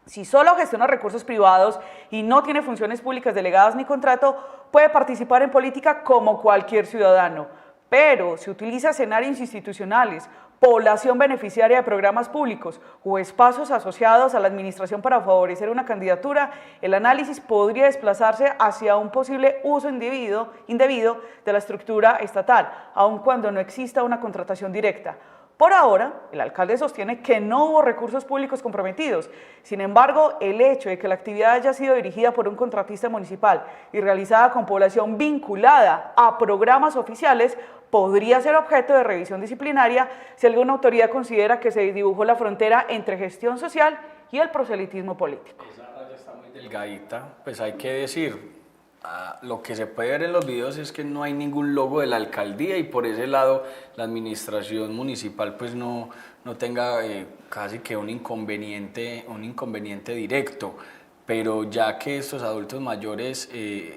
Speaker 3: Si solo gestiona recursos privados y no tiene funciones públicas delegadas ni contrato, puede participar en política como cualquier ciudadano. pero se utiliza escenarios institucionales, población beneficiaria de programas públicos o espacios asociados a la administración para favorecer una candidatura, el análisis podría desplazarse hacia un posible uso indebido de la estructura estatal, aun cuando no exista una contratación directa. Por ahora, el alcalde sostiene que no hubo recursos públicos comprometidos. Sin embargo, el hecho de que la actividad haya sido dirigida por un contratista municipal y realizada con población vinculada a programas oficiales podría ser objeto de revisión disciplinaria si alguna autoridad considera que se dibujó la frontera entre gestión social y el proselitismo político.
Speaker 4: Esa raya está muy delgadita, pues hay que decir. Lo que se puede ver en los videos es que no hay ningún logo de la alcaldía y por ese lado la administración municipal pues no tenga casi que un inconveniente directo, pero ya que estos adultos mayores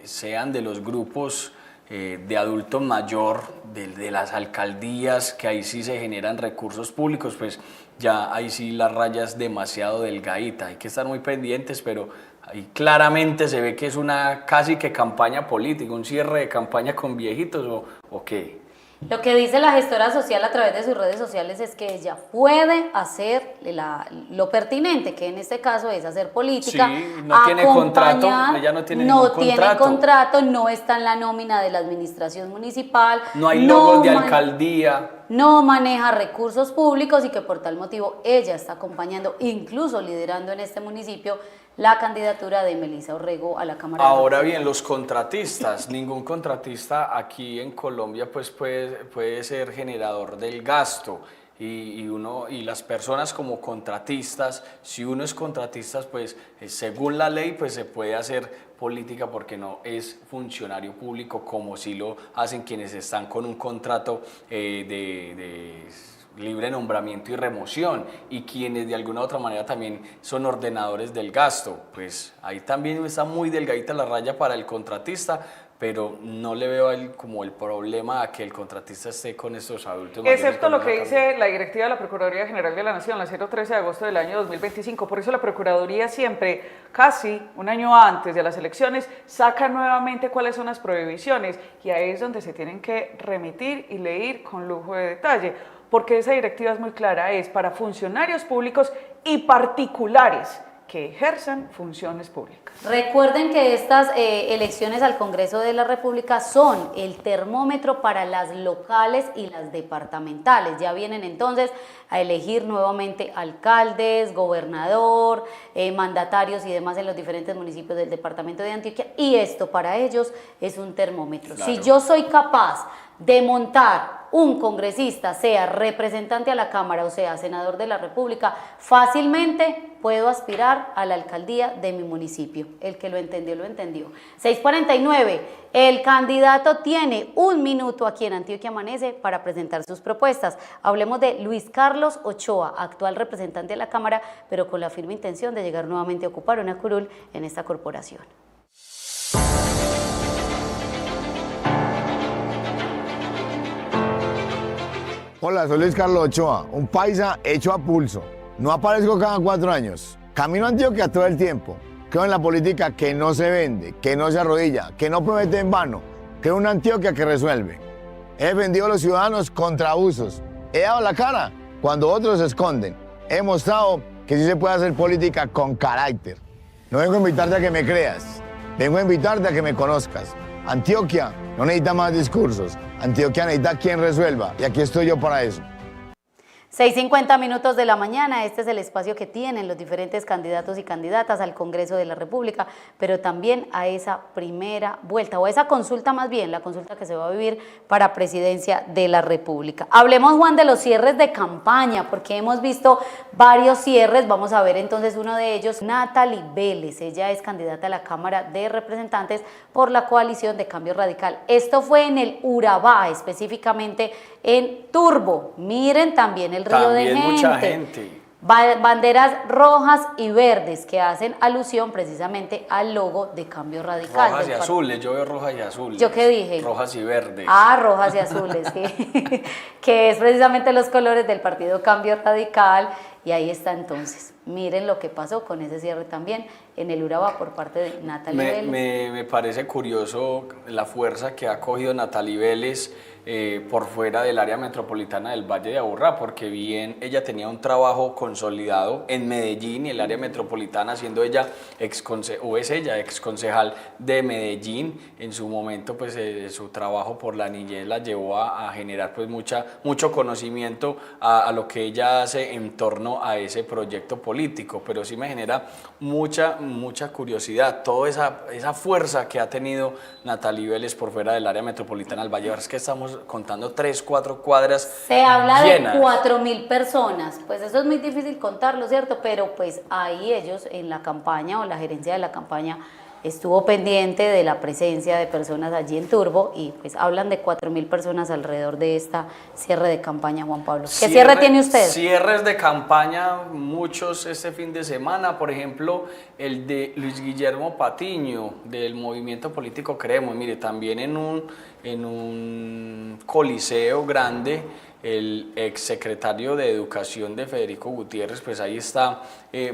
Speaker 4: sean de los grupos de adulto mayor de las alcaldías, que ahí sí se generan recursos públicos, pues ya ahí sí la raya es demasiado delgadita, hay que estar muy pendientes, pero ahí claramente se ve que es una casi que campaña política, un cierre de campaña con viejitos o qué.
Speaker 2: Lo que dice la gestora social a través de sus redes sociales es que ella puede hacer lo pertinente, que en este caso es hacer política,
Speaker 4: sí, no tiene contrato, ella no tiene ningún contrato.
Speaker 2: No tiene contrato, no está en la nómina de la administración municipal.
Speaker 4: No hay logos de alcaldía.
Speaker 2: No maneja recursos públicos y que por tal motivo ella está acompañando, incluso liderando en este municipio, la candidatura de Melissa Orrego a la Cámara.
Speaker 4: Ahora bien, los contratistas, ningún contratista aquí en Colombia pues puede ser generador del gasto y las personas como contratistas, si uno es contratista pues según la ley pues se puede hacer política porque no es funcionario público como si lo hacen quienes están con un contrato de libre nombramiento y remoción y quienes de alguna u otra manera también son ordenadores del gasto, pues ahí también está muy delgadita la raya para el contratista, pero no le veo como el problema a que el contratista esté con estos adultos mayores.
Speaker 3: Excepto lo que dice la directiva de la Procuraduría General de la Nación, la 013 de agosto del año 2025. Por eso la Procuraduría siempre, casi un año antes de las elecciones, saca nuevamente cuáles son las prohibiciones y ahí es donde se tienen que remitir y leer con lujo de detalle, porque esa directiva es muy clara, es para funcionarios públicos y particulares que ejerzan funciones públicas.
Speaker 2: Recuerden que estas elecciones al Congreso de la República son el termómetro para las locales y las departamentales. Ya vienen entonces a elegir nuevamente alcaldes, gobernador, mandatarios y demás en los diferentes municipios del departamento de Antioquia, y esto para ellos es un termómetro. Claro. Si yo soy capaz de montar un congresista, sea representante a la Cámara o sea senador de la República, fácilmente puedo aspirar a la alcaldía de mi municipio. El que lo entendió, lo entendió. 6:49, el candidato tiene 1 minuto aquí en Antioquia Amanece para presentar sus propuestas. Hablemos de Luis Carlos Ochoa, actual representante de la Cámara, pero con la firme intención de llegar nuevamente a ocupar una curul en esta corporación.
Speaker 5: Hola, soy Luis Carlos Ochoa, un paisa hecho a pulso. No aparezco cada 4 años. Camino a Antioquia todo el tiempo. Creo en la política que no se vende, que no se arrodilla, que no promete en vano. Creo en una Antioquia que resuelve. He defendido a los ciudadanos contra abusos. He dado la cara cuando otros se esconden. He mostrado que sí se puede hacer política con carácter. No vengo a invitarte a que me creas. Vengo a invitarte a que me conozcas. Antioquia no necesita más discursos. Antioquia necesita quien resuelva, y aquí estoy yo para eso.
Speaker 2: 6:50 minutos de la mañana, este es el espacio que tienen los diferentes candidatos y candidatas al Congreso de la República, pero también a esa primera vuelta, o a esa consulta más bien, la consulta que se va a vivir para Presidencia de la República. Hablemos, Juan, de los cierres de campaña, porque hemos visto varios cierres. Vamos a ver entonces uno de ellos, Natalie Vélez. Ella es candidata a la Cámara de Representantes por la coalición de Cambio Radical. Esto fue en el Urabá, específicamente en Turbo. Miren también el río de gente.
Speaker 4: Mucha gente.
Speaker 2: Banderas rojas y verdes que hacen alusión precisamente al logo de Cambio Radical.
Speaker 4: Rojas y azules, yo veo rojas y azules.
Speaker 2: ¿Yo qué dije?
Speaker 4: Rojas y verdes.
Speaker 2: Ah, rojas y azules, sí. Que es precisamente los colores del partido Cambio Radical, y ahí está entonces. miren lo que pasó con ese cierre también en el Urabá por parte de Natalie Vélez.
Speaker 4: Me parece curioso la fuerza que ha cogido Natalie Vélez por fuera del área metropolitana del Valle de Aburrá, porque bien ella tenía un trabajo consolidado en Medellín y el área metropolitana, siendo ella exconcejal de Medellín. En su momento pues su trabajo por la niñez la llevó a generar pues mucho conocimiento a lo que ella hace en torno a ese proyecto político, pero sí me genera mucha curiosidad toda esa fuerza que ha tenido Natalie Vélez por fuera del área metropolitana del Valle de Aburrá. Es que estamos contando 3-4 cuadras
Speaker 2: Se habla
Speaker 4: llenas.
Speaker 2: de 4.000 personas, pues eso es muy difícil contarlo, ¿cierto? Pero pues ahí ellos en la campaña o la gerencia de la campaña estuvo pendiente de la presencia de personas allí en Turbo y pues hablan de 4.000 personas alrededor de esta cierre de campaña, Juan Pablo. ¿Qué cierre tiene usted?
Speaker 4: Cierres de campaña, muchos este fin de semana, por ejemplo, el de Luis Guillermo Patiño, del movimiento político Creemos. Mire, también en un coliseo grande, el exsecretario de Educación de Federico Gutiérrez, pues ahí está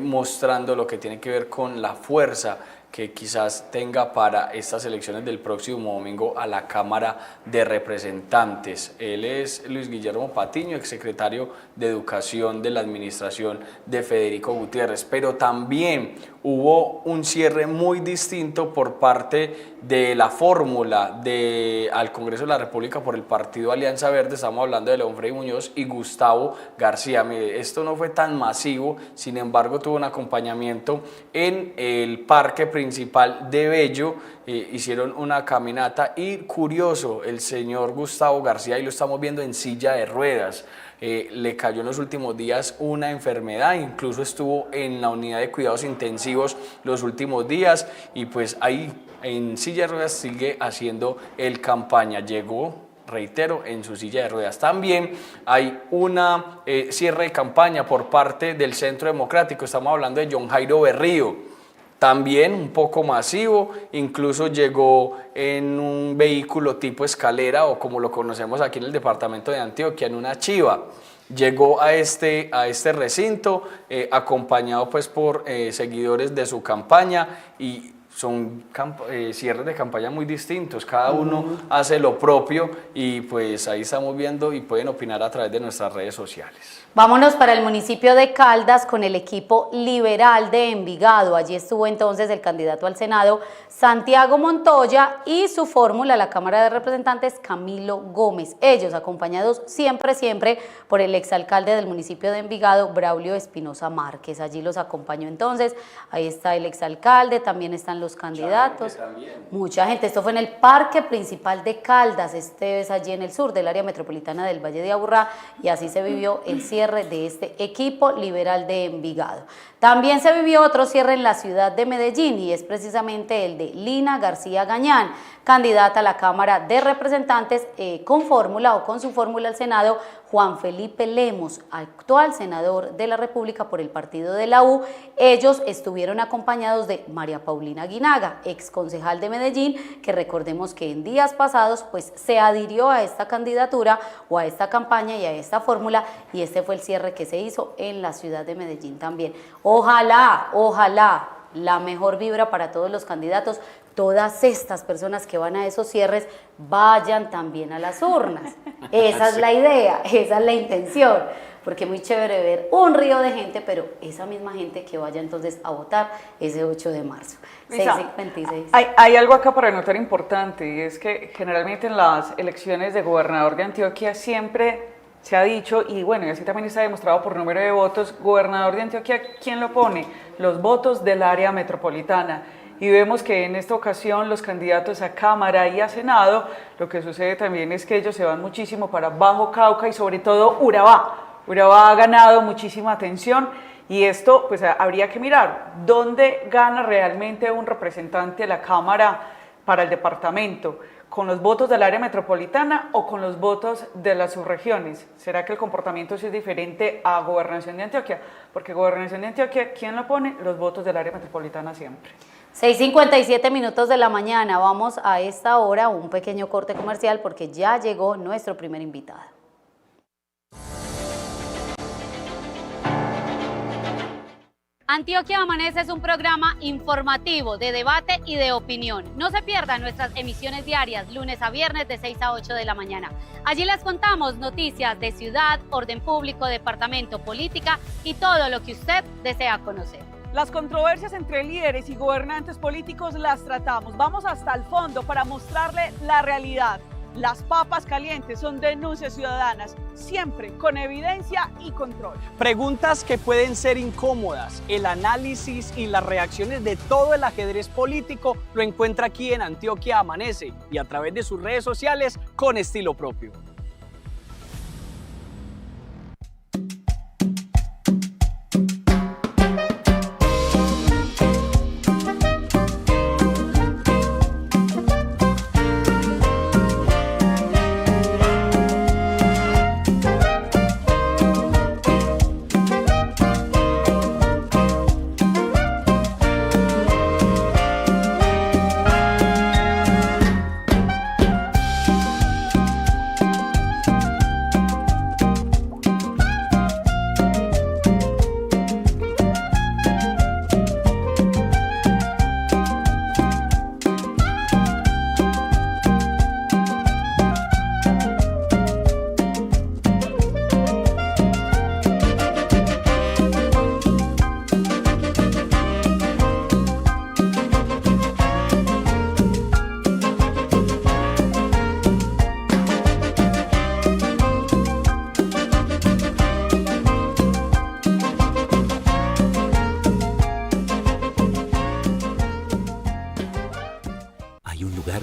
Speaker 4: mostrando lo que tiene que ver con la fuerza que quizás tenga para estas elecciones del próximo domingo a la Cámara de Representantes. Él es Luis Guillermo Patiño, exsecretario de Educación de la administración de Federico Gutiérrez, pero también hubo un cierre muy distinto por parte de la fórmula al Congreso de la República por el Partido Alianza Verde. Estamos hablando de León Freddy Muñoz y Gustavo García. Mire, esto no fue tan masivo, sin embargo tuvo un acompañamiento en el parque principal de Bello. Hicieron una caminata y curioso, el señor Gustavo García, y lo estamos viendo en silla de ruedas, le cayó en los últimos días una enfermedad, incluso estuvo en la unidad de cuidados intensivos los últimos días y pues ahí en silla de ruedas sigue haciendo el campaña. Llegó, reitero, en su silla de ruedas. También hay una cierre de campaña por parte del Centro Democrático, estamos hablando de John Jairo Berrío. También un poco masivo, incluso llegó en un vehículo tipo escalera o como lo conocemos aquí en el departamento de Antioquia, en una chiva. Llegó a este recinto acompañado pues por seguidores de su campaña y son cierres de campaña muy distintos, cada uno hace lo propio y pues ahí estamos viendo y pueden opinar a través de nuestras redes sociales.
Speaker 2: Vámonos para el municipio de Caldas con el equipo liberal de Envigado. Allí estuvo entonces el candidato al Senado, Santiago Montoya, y su fórmula a la Cámara de Representantes, Camilo Gómez. Ellos acompañados siempre por el exalcalde del municipio de Envigado, Braulio Espinosa Márquez. Allí los acompañó entonces, ahí está el exalcalde, también están los candidatos. Mucha gente, esto fue en el parque principal de Caldas, este es allí en el sur del área metropolitana del Valle de Aburrá, y así se vivió el cierre de este equipo liberal de Envigado. También se vivió otro cierre en la ciudad de Medellín y es precisamente el de Lina García Gañán, candidata a la Cámara de Representantes con su fórmula al Senado, Juan Felipe Lemos, actual senador de la República por el partido de la U. Ellos estuvieron acompañados de María Paulina Guinaga, ex concejal de Medellín, que recordemos que en días pasados pues se adhirió a esta candidatura o a esta campaña y a esta fórmula, y este fue el cierre que se hizo en la ciudad de Medellín también. Ojalá la mejor vibra para todos los candidatos, todas estas personas que van a esos cierres vayan también a las urnas. Esa es la idea, esa es la intención, porque es muy chévere ver un río de gente, pero esa misma gente que vaya entonces a votar ese 8 de marzo. 6:56.
Speaker 3: Hay algo acá para notar importante, y es que generalmente en las elecciones de gobernador de Antioquia siempre se ha dicho, y bueno, y así también está demostrado por número de votos, gobernador de Antioquia, ¿quién lo pone? Los votos del área metropolitana. Y vemos que en esta ocasión los candidatos a Cámara y a Senado, lo que sucede también es que ellos se van muchísimo para Bajo Cauca y sobre todo Urabá. Urabá ha ganado muchísima atención y esto pues habría que mirar dónde gana realmente un representante de la Cámara para el departamento, con los votos del área metropolitana o con los votos de las subregiones. ¿Será que el comportamiento sí es diferente a Gobernación de Antioquia? Porque Gobernación de Antioquia, ¿quién lo pone? Los votos del área metropolitana siempre.
Speaker 2: 6:57 minutos de la mañana, vamos a esta hora a un pequeño corte comercial porque ya llegó nuestro primer invitado.
Speaker 17: Antioquia Amanece es un programa informativo, de debate y de opinión. No se pierdan nuestras emisiones diarias, lunes a viernes de 6 a 8 de la mañana. Allí les contamos noticias de ciudad, orden público, departamento, política y todo lo que usted desea conocer.
Speaker 18: Las controversias entre líderes y gobernantes políticos las tratamos. Vamos hasta el fondo para mostrarle la realidad. Las papas calientes son denuncias ciudadanas, siempre con evidencia y control.
Speaker 19: Preguntas que pueden ser incómodas. El análisis y las reacciones de todo el ajedrez político lo encuentra aquí en Antioquia Amanece y a través de sus redes sociales con estilo propio.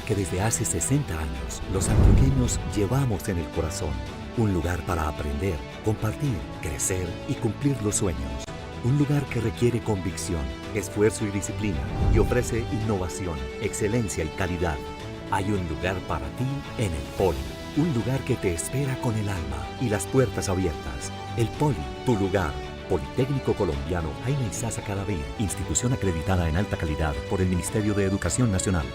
Speaker 21: Que desde hace 60 años los antioqueños llevamos en el corazón. Un lugar para aprender, compartir, crecer y cumplir los sueños. Un lugar que requiere convicción, esfuerzo y disciplina y ofrece innovación, excelencia y calidad. Hay un lugar para ti en el Poli. Un lugar que te espera con el alma y las puertas abiertas. El Poli, tu lugar. Politécnico Colombiano Jaime Isaza Cadavid, institución acreditada en alta calidad por el Ministerio de Educación Nacional.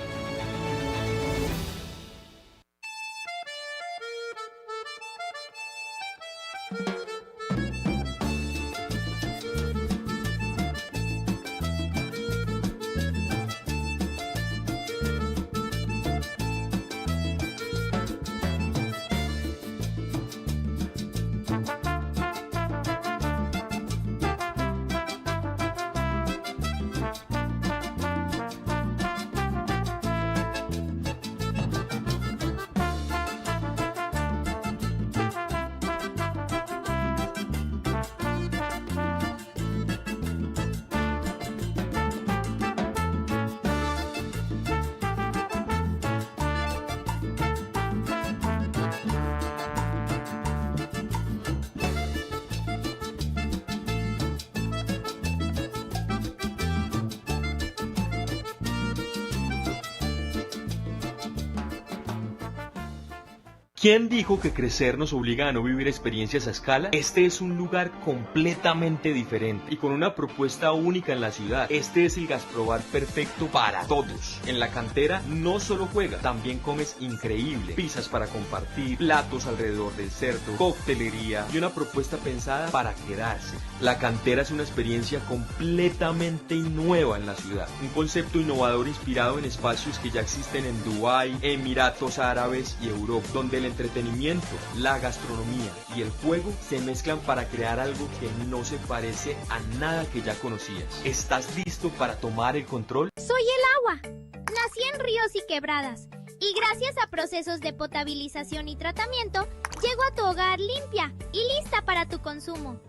Speaker 22: ¿Quién dijo que crecer nos obliga a no vivir experiencias a escala? Este es un lugar completamente diferente y con una propuesta única en la ciudad. Este es el gasprobar perfecto para todos. En la cantera no solo juegas, también comes increíble. Pizzas para compartir, platos alrededor del cerdo, coctelería y una propuesta pensada para quedarse. La cantera es una experiencia completamente nueva en la ciudad. Un concepto innovador inspirado en espacios que ya existen en Dubái, Emiratos Árabes y Europa, donde el entretenimiento, la gastronomía y el juego se mezclan para crear algo que no se parece a nada que ya conocías. ¿Estás listo para tomar el control?
Speaker 6: Soy el agua. Nací en ríos y quebradas y gracias a procesos de potabilización y tratamiento, llego a tu hogar limpia y lista para tu consumo.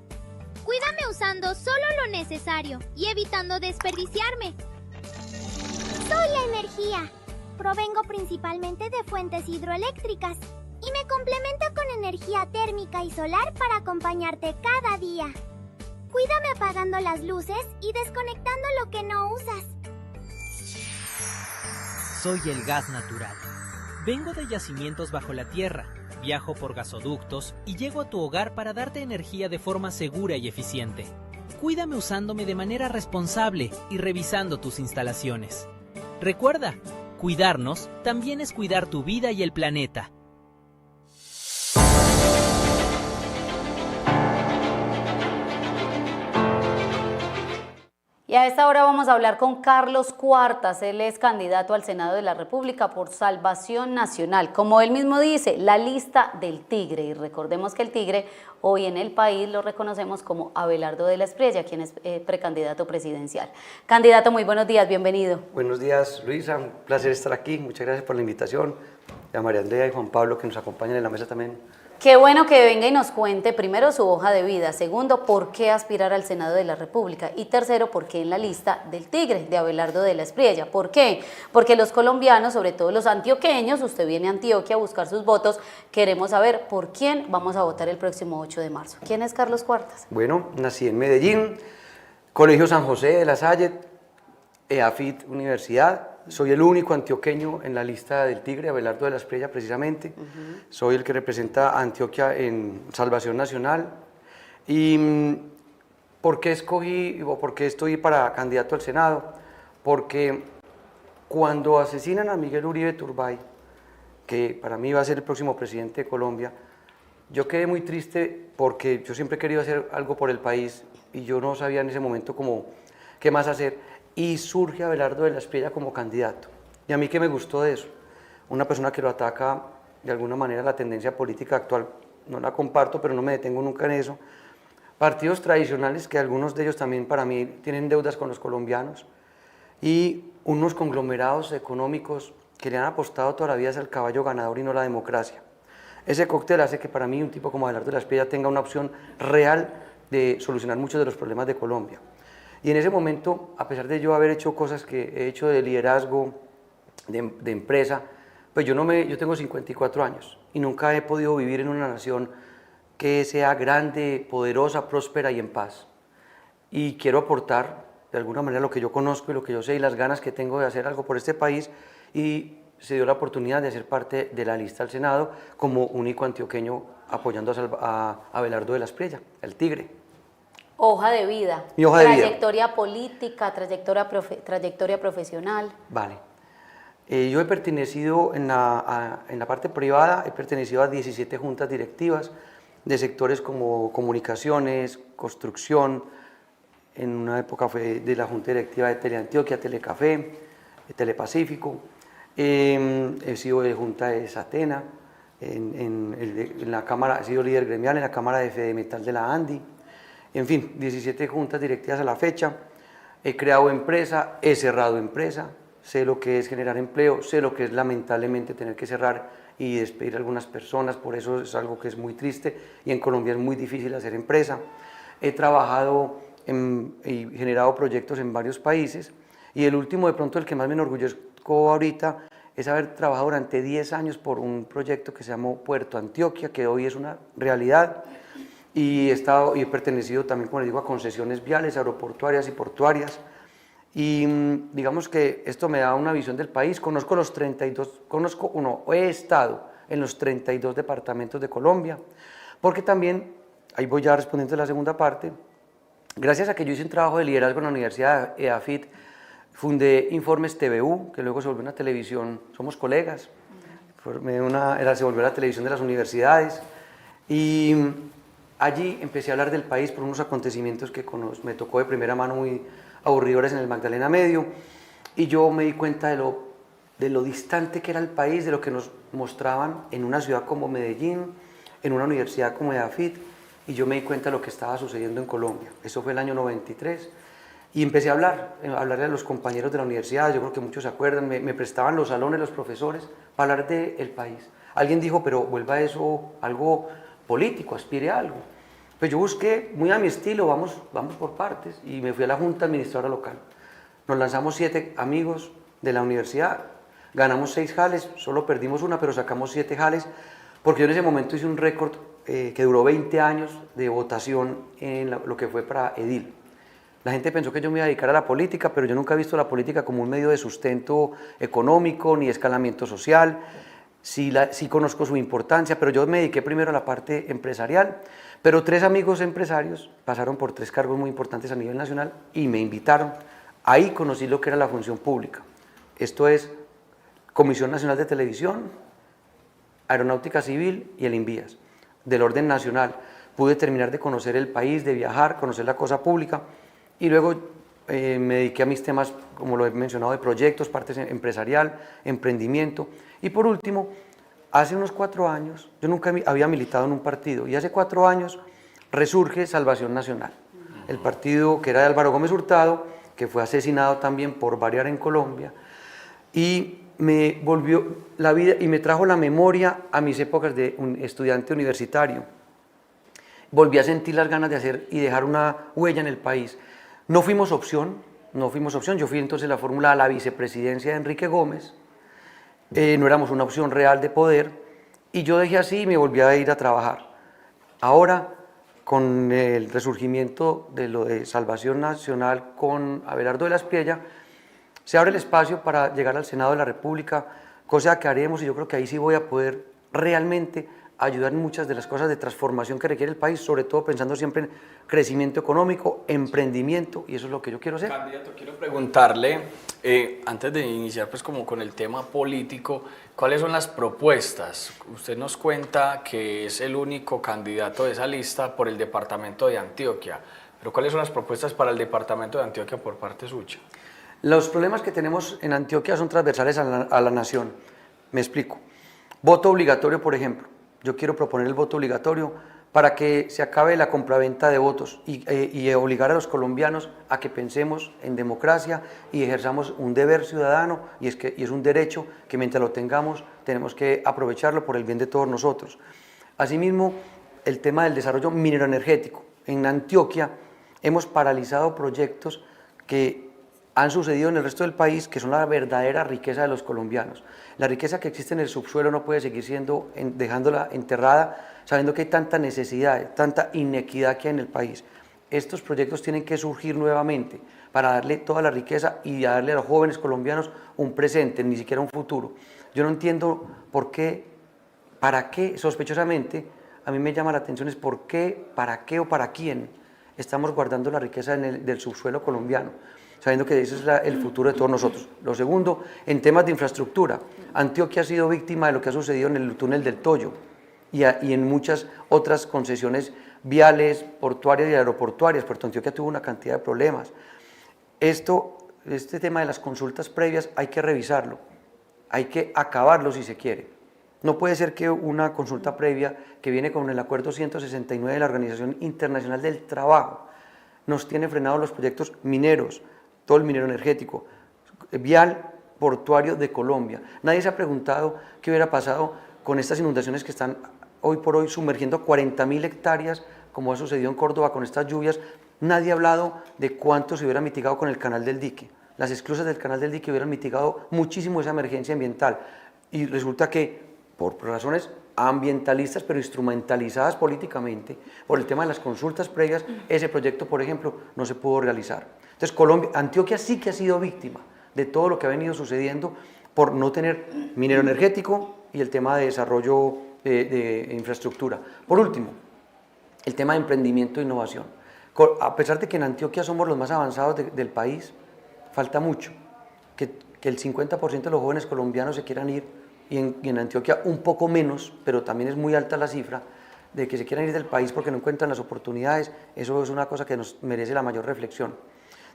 Speaker 6: Cuídame usando solo lo necesario y evitando desperdiciarme. Soy la energía. Provengo principalmente de fuentes hidroeléctricas y me complemento con energía térmica y solar para acompañarte cada día. Cuídame apagando las luces y desconectando lo que no usas.
Speaker 7: Soy el gas natural. Vengo de yacimientos bajo la tierra, viajo por gasoductos y llego a tu hogar para darte energía de forma segura y eficiente. Cuídame usándome de manera responsable y revisando tus instalaciones. Recuerda, cuidarnos también es cuidar tu vida y el planeta.
Speaker 2: Y a esta hora vamos a hablar con Carlos Cuartas, él es candidato al Senado de la República por Salvación Nacional. Como él mismo dice, la lista del tigre, y recordemos que el tigre hoy en el país lo reconocemos como Abelardo de la Espriella, quien es precandidato presidencial. Candidato, muy buenos días, bienvenido.
Speaker 1: Buenos días, Luisa, un placer estar aquí, muchas gracias por la invitación. Y a María Andrea y Juan Pablo que nos acompañan en la mesa también.
Speaker 2: Qué bueno que venga y nos cuente, primero, su hoja de vida, segundo, por qué aspirar al Senado de la República y tercero, por qué en la lista del tigre de Abelardo de la Espriella. ¿Por qué? Porque los colombianos, sobre todo los antioqueños, usted viene a Antioquia a buscar sus votos, queremos saber por quién vamos a votar el próximo 8 de marzo. ¿Quién es Carlos Cuartas?
Speaker 1: Bueno, nací en Medellín, Colegio San José de la Salle, EAFIT Universidad. Soy el único antioqueño en la lista del tigre, Abelardo de la Espriella, precisamente. Soy el que representa a Antioquia en Salvación Nacional. ¿Y por qué escogí o por qué estoy para candidato al Senado? Porque cuando asesinan a Miguel Uribe Turbay, que para mí va a ser el próximo presidente de Colombia, yo quedé muy triste porque yo siempre he querido hacer algo por el país y yo no sabía en ese momento qué más hacer. Y surge Abelardo de la Espriella como candidato. Y a mí, ¿qué me gustó de eso? Una persona que lo ataca de alguna manera la tendencia política actual, no la comparto, pero no me detengo nunca en eso. Partidos tradicionales, que algunos de ellos también para mí tienen deudas con los colombianos, y unos conglomerados económicos que le han apostado toda la vida al caballo ganador y no la democracia. Ese cóctel hace que para mí un tipo como Abelardo de la Espriella tenga una opción real de solucionar muchos de los problemas de Colombia. Y en ese momento, a pesar de yo haber hecho cosas que he hecho de liderazgo, de empresa, pues yo tengo 54 años y nunca he podido vivir en una nación que sea grande, poderosa, próspera y en paz. Y quiero aportar de alguna manera lo que yo conozco y lo que yo sé y las ganas que tengo de hacer algo por este país, y se dio la oportunidad de ser parte de la lista al Senado como único antioqueño apoyando a Abelardo de la Espriella, el tigre.
Speaker 2: Hoja de vida,
Speaker 1: Mi hoja de vida.
Speaker 2: Trayectoria política, trayectoria profesional.
Speaker 1: Vale. Yo he pertenecido en la parte privada, he pertenecido a 17 juntas directivas de sectores como comunicaciones, construcción, en una época fue de la junta directiva de Teleantioquia, Telecafé, de Telepacífico, he sido de junta de Satena, en la Cámara, he sido líder gremial en la Cámara de Fedemetal de la ANDI. En fin, 17 juntas directivas a la fecha, he creado empresa, he cerrado empresa, sé lo que es generar empleo, sé lo que es lamentablemente tener que cerrar y despedir a algunas personas, por eso es algo que es muy triste y en Colombia es muy difícil hacer empresa. He trabajado y generado proyectos en varios países, y el último, de pronto el que más me enorgullezco ahorita, es haber trabajado durante 10 años por un proyecto que se llamó Puerto Antioquia, que hoy es una realidad. Y he pertenecido también, como les digo, a concesiones viales, aeroportuarias y portuarias. Y digamos que esto me da una visión del país. He estado en los 32 departamentos de Colombia, porque también, ahí voy ya respondiendo a la segunda parte, gracias a que yo hice un trabajo de liderazgo en la Universidad EAFIT, fundé Informes TVU, que luego se volvió una televisión, somos colegas, se volvió la televisión de las universidades, y allí empecé a hablar del país por unos acontecimientos que me tocó de primera mano muy aburridores en el Magdalena Medio, y yo me di cuenta de lo distante que era el país, de lo que nos mostraban en una ciudad como Medellín, en una universidad como EAFIT, y yo me di cuenta de lo que estaba sucediendo en Colombia. Eso fue el año 93, y empecé a hablarle a los compañeros de la universidad. Yo creo que muchos se acuerdan, me prestaban los salones los profesores para hablar del país. Alguien dijo, pero vuelva eso algo político, aspire a algo. Pues yo busqué, muy a mi estilo, vamos por partes, y me fui a la Junta Administradora Local. Nos lanzamos 7 amigos de la universidad, ganamos 6 jales, solo perdimos una, pero sacamos 7 jales, porque yo en ese momento hice un récord que duró 20 años de votación en lo que fue para edil. La gente pensó que yo me iba a dedicar a la política, pero yo nunca he visto la política como un medio de sustento económico ni escalamiento social. Sí conozco su importancia, pero yo me dediqué primero a la parte empresarial. Pero 3 amigos empresarios pasaron por 3 cargos muy importantes a nivel nacional y me invitaron. Ahí conocí lo que era la función pública. Esto es Comisión Nacional de Televisión, Aeronáutica Civil y el INVIAS. Del orden nacional pude terminar de conocer el país, de viajar, conocer la cosa pública, y luego me dediqué a mis temas, como lo he mencionado, de proyectos, parte empresarial, emprendimiento. Y por último, hace unos 4 años, yo nunca había militado en un partido, y hace 4 años resurge Salvación Nacional, el partido que era de Álvaro Gómez Hurtado, que fue asesinado también por variar en Colombia, y me volvió la vida y me trajo la memoria a mis épocas de un estudiante universitario. Volví a sentir las ganas de hacer y dejar una huella en el país. No fuimos opción, yo fui entonces la fórmula a la vicepresidencia de Enrique Gómez, no éramos una opción real de poder, y yo dejé así y me volví a ir a trabajar. Ahora, con el resurgimiento de lo de Salvación Nacional con Abelardo de la Espriella, se abre el espacio para llegar al Senado de la República, cosa que haremos, y yo creo que ahí sí voy a poder realmente ayudar en muchas de las cosas de transformación que requiere el país, sobre todo pensando siempre en crecimiento económico, emprendimiento, y eso es lo que yo quiero hacer.
Speaker 4: Candidato, quiero preguntarle, antes de iniciar pues como con el tema político, ¿cuáles son las propuestas? Usted nos cuenta que es el único candidato de esa lista por el departamento de Antioquia, pero ¿cuáles son las propuestas para el departamento de Antioquia por parte suya?
Speaker 1: Los problemas que tenemos en Antioquia son transversales a la nación. Me explico. Voto obligatorio, por ejemplo. Yo quiero proponer el voto obligatorio para que se acabe la compraventa de votos y obligar a los colombianos a que pensemos en democracia y ejerzamos un deber ciudadano, y es un derecho que mientras lo tengamos tenemos que aprovecharlo por el bien de todos nosotros. Asimismo, el tema del desarrollo mineroenergético. En Antioquia hemos paralizado proyectos que han sucedido en el resto del país, que son la verdadera riqueza de los colombianos. La riqueza que existe en el subsuelo no puede seguir dejándola enterrada, sabiendo que hay tanta necesidad, tanta inequidad que hay en el país. Estos proyectos tienen que surgir nuevamente para darle toda la riqueza y darle a los jóvenes colombianos un presente, ni siquiera un futuro. Yo no entiendo por qué, para qué, sospechosamente, a mí me llama la atención es por qué, para qué o para quién estamos guardando la riqueza del subsuelo colombiano, sabiendo que ese es el futuro de todos nosotros. Lo segundo, en temas de infraestructura, Antioquia ha sido víctima de lo que ha sucedido en el túnel del Toyo y en muchas otras concesiones viales, portuarias y aeroportuarias. Puerto Antioquia tuvo una cantidad de problemas. Este tema de las consultas previas hay que revisarlo, hay que acabarlo si se quiere. No puede ser que una consulta previa que viene con el acuerdo 169 de la Organización Internacional del Trabajo nos tiene frenados los proyectos mineros, todo el minero energético, vial, portuario de Colombia. Nadie se ha preguntado qué hubiera pasado con estas inundaciones que están hoy por hoy sumergiendo 40.000 hectáreas, como ha sucedido en Córdoba con estas lluvias. Nadie ha hablado de cuánto se hubiera mitigado con el canal del dique. Las esclusas del canal del dique hubieran mitigado muchísimo esa emergencia ambiental. Y resulta que, por razones ambientalistas, pero instrumentalizadas políticamente, por el tema de las consultas previas, ese proyecto, por ejemplo, no se pudo realizar. Entonces, Antioquia sí que ha sido víctima de todo lo que ha venido sucediendo por no tener minero energético y el tema de desarrollo de infraestructura. Por último, el tema de emprendimiento e innovación. A pesar de que en Antioquia somos los más avanzados del país, falta mucho que el 50% de los jóvenes colombianos se quieran ir, y en Antioquia un poco menos, pero también es muy alta la cifra, de que se quieran ir del país porque no encuentran las oportunidades. Eso es una cosa que nos merece la mayor reflexión.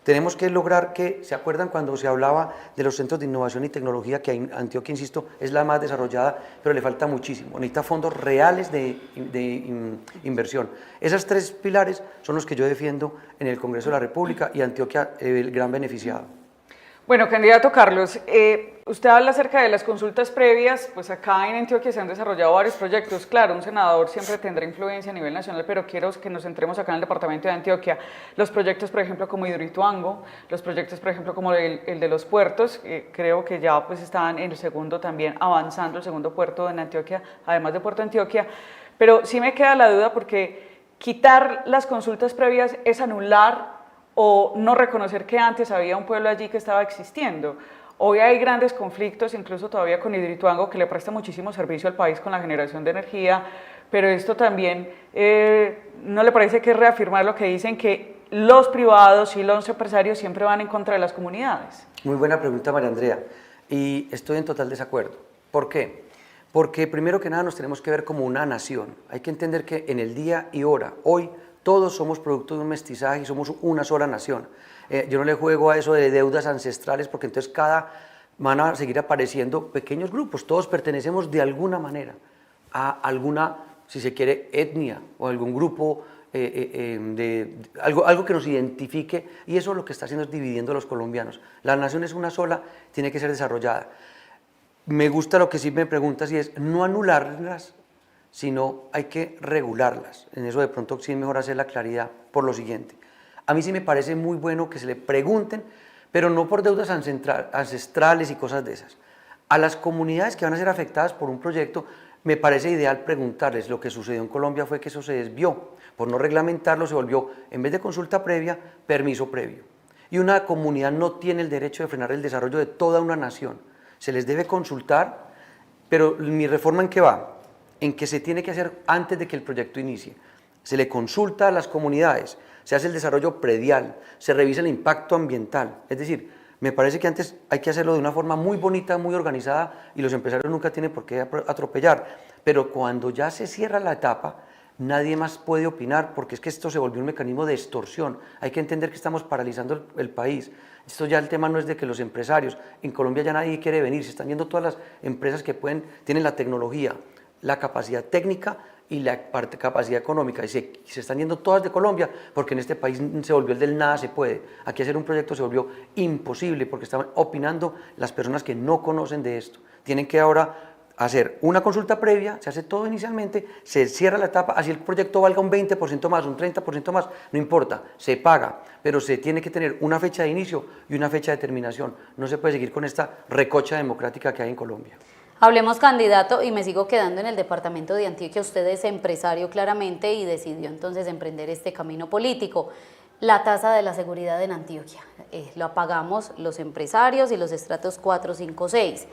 Speaker 1: Tenemos que lograr que, ¿se acuerdan cuando se hablaba de los centros de innovación y tecnología? Que Antioquia, insisto, es la más desarrollada, pero le falta muchísimo. Necesita fondos reales de inversión. Esos 3 pilares son los que yo defiendo en el Congreso de la República, y Antioquia el gran beneficiado.
Speaker 3: Bueno, candidato Carlos, usted habla acerca de las consultas previas. Pues acá en Antioquia se han desarrollado varios proyectos. Claro, un senador siempre tendrá influencia a nivel nacional, pero quiero que nos centremos acá en el departamento de Antioquia. Los proyectos, por ejemplo, como Hidroituango, los proyectos, por ejemplo, como el de los puertos, creo que ya pues están en el segundo también avanzando, el segundo puerto en Antioquia, además de Puerto Antioquia. Pero sí me queda la duda, porque quitar las consultas previas es anular o no reconocer que antes había un pueblo allí que estaba existiendo. Hoy hay grandes conflictos, incluso todavía con Hidroituango, que le presta muchísimo servicio al país con la generación de energía, pero esto también, ¿no le parece que es reafirmar lo que dicen, que los privados y los empresarios siempre van en contra de las comunidades?
Speaker 1: Muy buena pregunta, María Andrea, y estoy en total desacuerdo. ¿Por qué? Porque primero que nada nos tenemos que ver como una nación. Hay que entender que en el día y hora, hoy, todos somos producto de un mestizaje y somos una sola nación. Yo no le juego a eso de deudas ancestrales porque entonces van a seguir apareciendo pequeños grupos, todos pertenecemos de alguna manera a alguna, si se quiere, etnia o algún grupo, algo que nos identifique, y eso lo que está haciendo es dividiendo a los colombianos. La nación es una sola, tiene que ser desarrollada. Me gusta lo que sí me preguntas y es no anularlas, sino hay que regularlas. En eso de pronto sí es mejor hacer la claridad por lo siguiente. A mí sí me parece muy bueno que se le pregunten, pero no por deudas ancestrales y cosas de esas. A las comunidades que van a ser afectadas por un proyecto, me parece ideal preguntarles. Lo que sucedió en Colombia fue que eso se desvió. Por no reglamentarlo se volvió, en vez de consulta previa, permiso previo. Y una comunidad no tiene el derecho de frenar el desarrollo de toda una nación. Se les debe consultar, pero mi reforma ¿en qué va? En que se tiene que hacer antes de que el proyecto inicie. Se le consulta a las comunidades, se hace el desarrollo predial, se revisa el impacto ambiental. Es decir, me parece que antes hay que hacerlo de una forma muy bonita, muy organizada, y los empresarios nunca tienen por qué atropellar. Pero cuando ya se cierra la etapa, nadie más puede opinar, porque es que esto se volvió un mecanismo de extorsión. Hay que entender que estamos paralizando el país. Esto ya el tema no es de que los empresarios, en Colombia ya nadie quiere venir, se están yendo todas las empresas que tienen la tecnología, la capacidad técnica y la capacidad económica, y se están yendo todas de Colombia, porque en este país se volvió el del nada se puede. Aquí hacer un proyecto se volvió imposible, porque estaban opinando las personas que no conocen de esto. Tienen que ahora hacer una consulta previa, se hace todo inicialmente, se cierra la etapa, así el proyecto valga un 20% más, un 30% más, no importa, se paga, pero se tiene que tener una fecha de inicio y una fecha de terminación. No se puede seguir con esta recocha democrática que hay en Colombia.
Speaker 2: Hablemos, candidato, y me sigo quedando en el departamento de Antioquia. Usted es empresario claramente y decidió entonces emprender este camino político. La tasa de la seguridad en Antioquia, lo pagamos los empresarios y los estratos 4, 5, 6.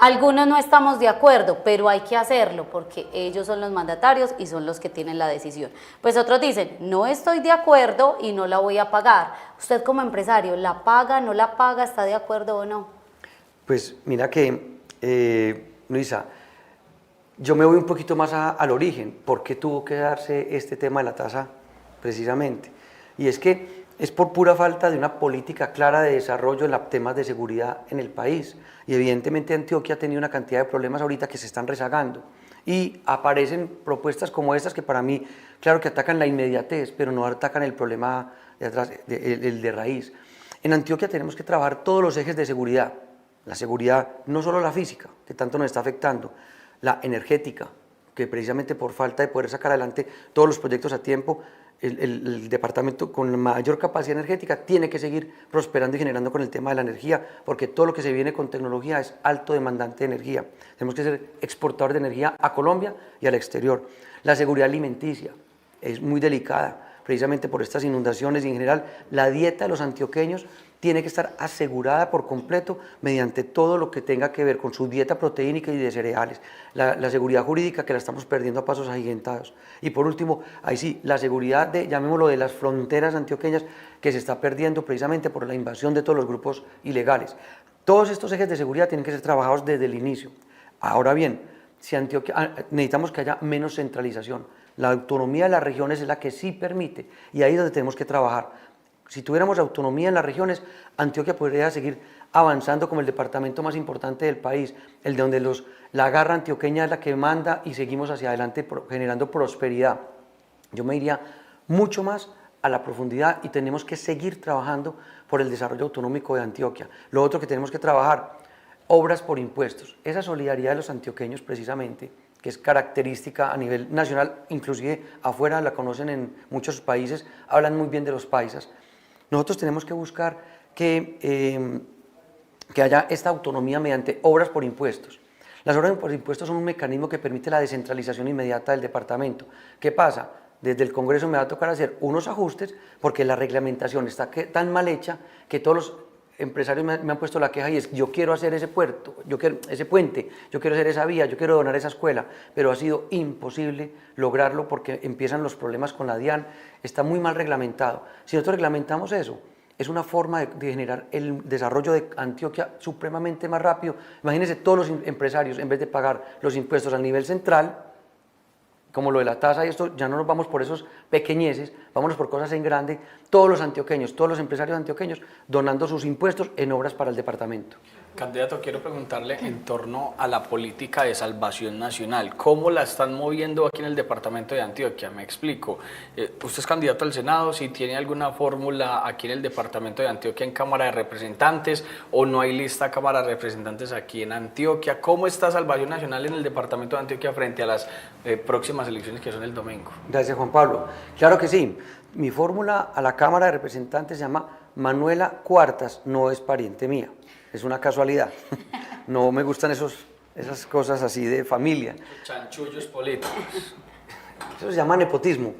Speaker 2: Algunos no estamos de acuerdo, pero hay que hacerlo porque ellos son los mandatarios y son los que tienen la decisión. Pues otros dicen, no estoy de acuerdo y no la voy a pagar. Usted como empresario, ¿la paga, no la paga, está de acuerdo o no?
Speaker 1: Pues mira que... Luisa, yo me voy un poquito más al origen. ¿Por qué tuvo que darse este tema de la tasa precisamente? Y es que es por pura falta de una política clara de desarrollo en los temas de seguridad en el país. Y evidentemente Antioquia ha tenido una cantidad de problemas ahorita que se están rezagando. Y aparecen propuestas como estas que para mí, claro que atacan la inmediatez, pero no atacan el problema de atrás, el de raíz. En Antioquia tenemos que trabajar todos los ejes de seguridad. La seguridad, no solo la física, que tanto nos está afectando, la energética, que precisamente por falta de poder sacar adelante todos los proyectos a tiempo, el departamento con mayor capacidad energética tiene que seguir prosperando y generando con el tema de la energía, porque todo lo que se viene con tecnología es alto demandante de energía. Tenemos que ser exportadores de energía a Colombia y al exterior. La seguridad alimenticia es muy delicada, precisamente por estas inundaciones y en general la dieta de los antioqueños tiene que estar asegurada por completo mediante todo lo que tenga que ver con su dieta proteínica y de cereales. La seguridad jurídica que la estamos perdiendo a pasos agigantados. Y por último, ahí sí, la seguridad llamémoslo de las fronteras antioqueñas que se está perdiendo precisamente por la invasión de todos los grupos ilegales. Todos estos ejes de seguridad tienen que ser trabajados desde el inicio. Ahora bien, si necesitamos que haya menos centralización. La autonomía de las regiones es la que sí permite y ahí es donde tenemos que trabajar. Si tuviéramos autonomía en las regiones, Antioquia podría seguir avanzando como el departamento más importante del país, el de donde la garra antioqueña es la que manda y seguimos hacia adelante generando prosperidad. Yo me iría mucho más a la profundidad y tenemos que seguir trabajando por el desarrollo autonómico de Antioquia. Lo otro que tenemos que trabajar, obras por impuestos. Esa solidaridad de los antioqueños precisamente, que es característica a nivel nacional, inclusive afuera la conocen en muchos países, hablan muy bien de los paisas. Nosotros tenemos que buscar que haya esta autonomía mediante obras por impuestos. Las obras por impuestos son un mecanismo que permite la descentralización inmediata del departamento. ¿Qué pasa? Desde el Congreso me va a tocar hacer unos ajustes porque la reglamentación está tan mal hecha que todos los empresarios me han puesto la queja y es yo quiero hacer ese puerto, yo quiero ese puente, yo quiero hacer esa vía, yo quiero donar esa escuela, pero ha sido imposible lograrlo porque empiezan los problemas con la DIAN, está muy mal reglamentado. Si nosotros reglamentamos eso, es una forma de generar el desarrollo de Antioquia supremamente más rápido. Imagínense todos los empresarios, en vez de pagar los impuestos a nivel central, como lo de la tasa y esto, ya no nos vamos por esos pequeñeces, vámonos por cosas en grande, todos los antioqueños, todos los empresarios antioqueños donando sus impuestos en obras para el departamento.
Speaker 4: Candidato, quiero preguntarle en torno a la política de salvación nacional. ¿Cómo la están moviendo aquí en el departamento de Antioquia? Me explico. Usted es candidato al Senado, si tiene alguna fórmula aquí en el departamento de Antioquia en Cámara de Representantes o no hay lista Cámara de Representantes aquí en Antioquia. ¿Cómo está salvación nacional en el departamento de Antioquia frente a las próximas elecciones que son el domingo?
Speaker 1: Gracias, Juan Pablo. Claro que sí. Mi fórmula a la Cámara de Representantes se llama Manuela Cuartas, no es pariente mía. Es una casualidad. No me gustan esas cosas así de familia.
Speaker 4: Chanchullos políticos.
Speaker 1: Eso se llama nepotismo.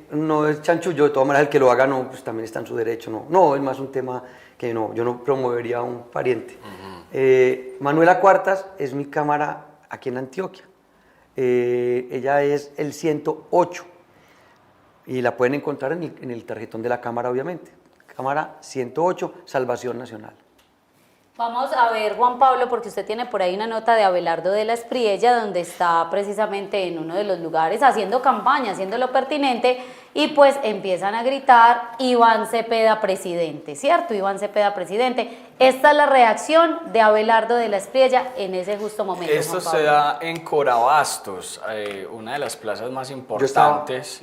Speaker 1: No es chanchullo, de todas maneras el que lo haga no, pues también está en su derecho. No, es más un tema que no, yo no promovería a un pariente. Manuela Cuartas es mi cámara aquí en Antioquia. Ella es el 108 y la pueden encontrar en el tarjetón de la cámara, obviamente. Cámara 108, Salvación Nacional.
Speaker 2: Vamos a ver, Juan Pablo, porque usted tiene por ahí una nota de Abelardo de la Espriella, donde está precisamente en uno de los lugares haciendo campaña, haciendo lo pertinente, y pues empiezan a gritar Iván Cepeda presidente, ¿cierto? Iván Cepeda presidente. Esta es la reacción de Abelardo de la Espriella en ese justo momento.
Speaker 4: Esto se da en Corabastos, una de las plazas más importantes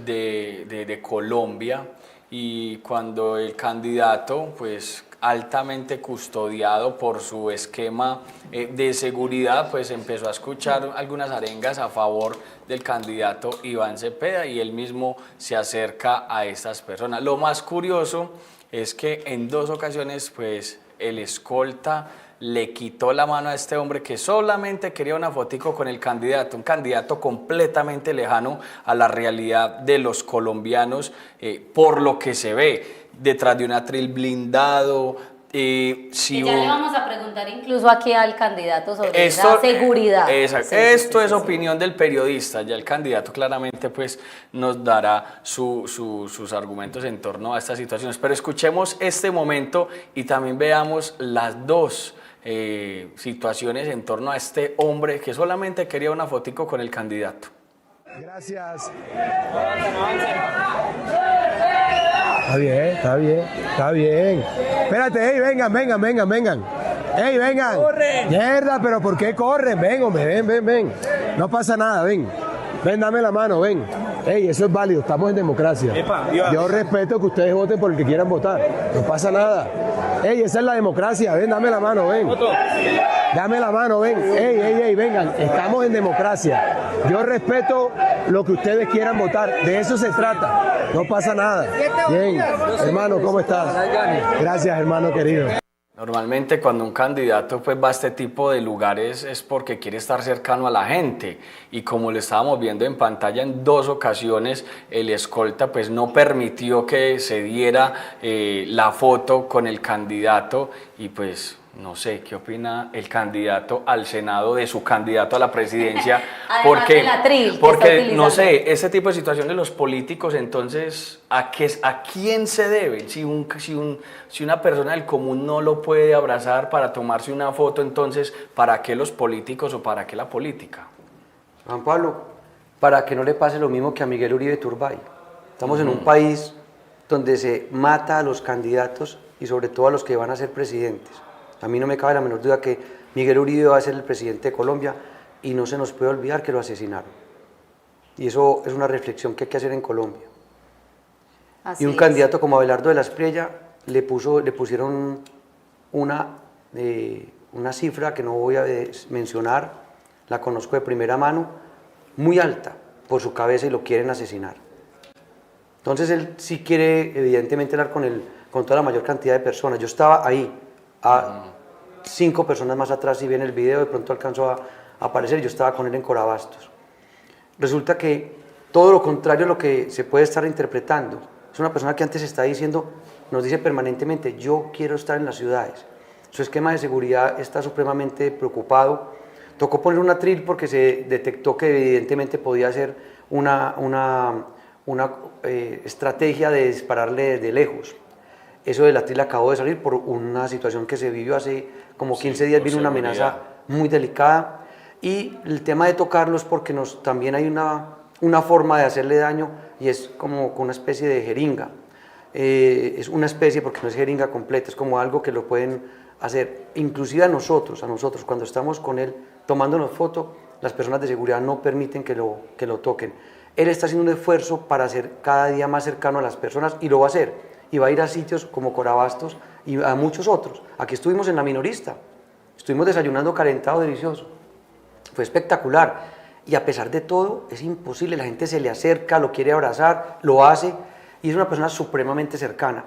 Speaker 4: de Colombia, y cuando el candidato, pues altamente custodiado por su esquema de seguridad, pues empezó a escuchar algunas arengas a favor del candidato Iván Cepeda y él mismo se acerca a estas personas. Lo más curioso es que en 2 ocasiones, pues el escolta le quitó la mano a este hombre que solamente quería una fotico con el candidato, un candidato completamente lejano a la realidad de los colombianos, por lo que se ve detrás de un atril blindado.
Speaker 2: Y ya le vamos a preguntar incluso aquí al candidato sobre esa seguridad.
Speaker 4: Exacto. Esto es opinión del periodista, ya el candidato claramente pues nos dará sus argumentos en torno a estas situaciones, pero escuchemos este momento y también veamos las 2 situaciones en torno a este hombre que solamente quería una fotico con el candidato.
Speaker 8: Gracias. Está bien, está bien, está bien. Espérate, hey, vengan. Hey, vengan. ¡Corren! Mierda, pero ¿por qué corren? Ven, hombre, ven. No pasa nada, ven. Ven, dame la mano, ven. Hey, eso es válido, estamos en democracia. Yo respeto que ustedes voten por el que quieran votar. No pasa nada. Hey, esa es la democracia, ven, dame la mano, ven. Dame la mano, ven. Hey, vengan, estamos en democracia. Yo respeto lo que ustedes quieran votar, de eso se trata. No pasa nada. Bien, hermano, ¿cómo estás? Gracias, hermano querido.
Speaker 4: Normalmente cuando un candidato pues va a este tipo de lugares es porque quiere estar cercano a la gente, y como lo estábamos viendo en pantalla en 2 ocasiones, el escolta pues no permitió que se diera la foto con el candidato, y pues no sé, ¿qué opina el candidato al Senado de su candidato a la presidencia? Porque no sé, ese tipo de situaciones de los políticos, entonces, ¿a quién se debe? Si una persona del común no lo puede abrazar para tomarse una foto, entonces, ¿para qué los políticos o para qué la política?
Speaker 1: Juan Pablo, para que no le pase lo mismo que a Miguel Uribe Turbay. Estamos en un país donde se mata a los candidatos y sobre todo a los que van a ser presidentes. A mí no me cabe la menor duda que Miguel Uribe va a ser el presidente de Colombia y no se nos puede olvidar que lo asesinaron. Y eso es una reflexión que hay que hacer en Colombia. Y un candidato como Abelardo de la Espriella le pusieron una cifra que no voy a mencionar, la conozco de primera mano, muy alta por su cabeza y lo quieren asesinar. Entonces él sí quiere evidentemente hablar con toda la mayor cantidad de personas. Yo estaba ahí, a 5 personas más atrás, si ven el video de pronto alcanzó a aparecer, yo estaba con él en Corabastos. Resulta que todo lo contrario a lo que se puede estar interpretando. Es una persona que antes está diciendo, nos dice permanentemente, yo quiero estar en las ciudades. Su esquema de seguridad está supremamente preocupado. Tocó poner un atril porque se detectó que evidentemente podía ser una estrategia de dispararle de lejos. Eso del atril acabó de salir por una situación que se vivió hace como 15 días, vino una amenaza muy delicada. y el tema de tocarlos porque también hay una forma de hacerle daño y es como con una especie de jeringa. Es una especie porque no es jeringa completa, es como algo que lo pueden hacer, inclusive a nosotros cuando estamos con él tomándonos fotos, las personas de seguridad no permiten que lo toquen. Él está haciendo un esfuerzo para ser cada día más cercano a las personas y lo va a hacer, y va a ir a sitios como Corabastos y a muchos otros. Aquí estuvimos en la Minorista, estuvimos desayunando calentado delicioso, fue espectacular, y a pesar de todo es imposible, la gente se le acerca, lo quiere abrazar, lo hace, y es una persona supremamente cercana.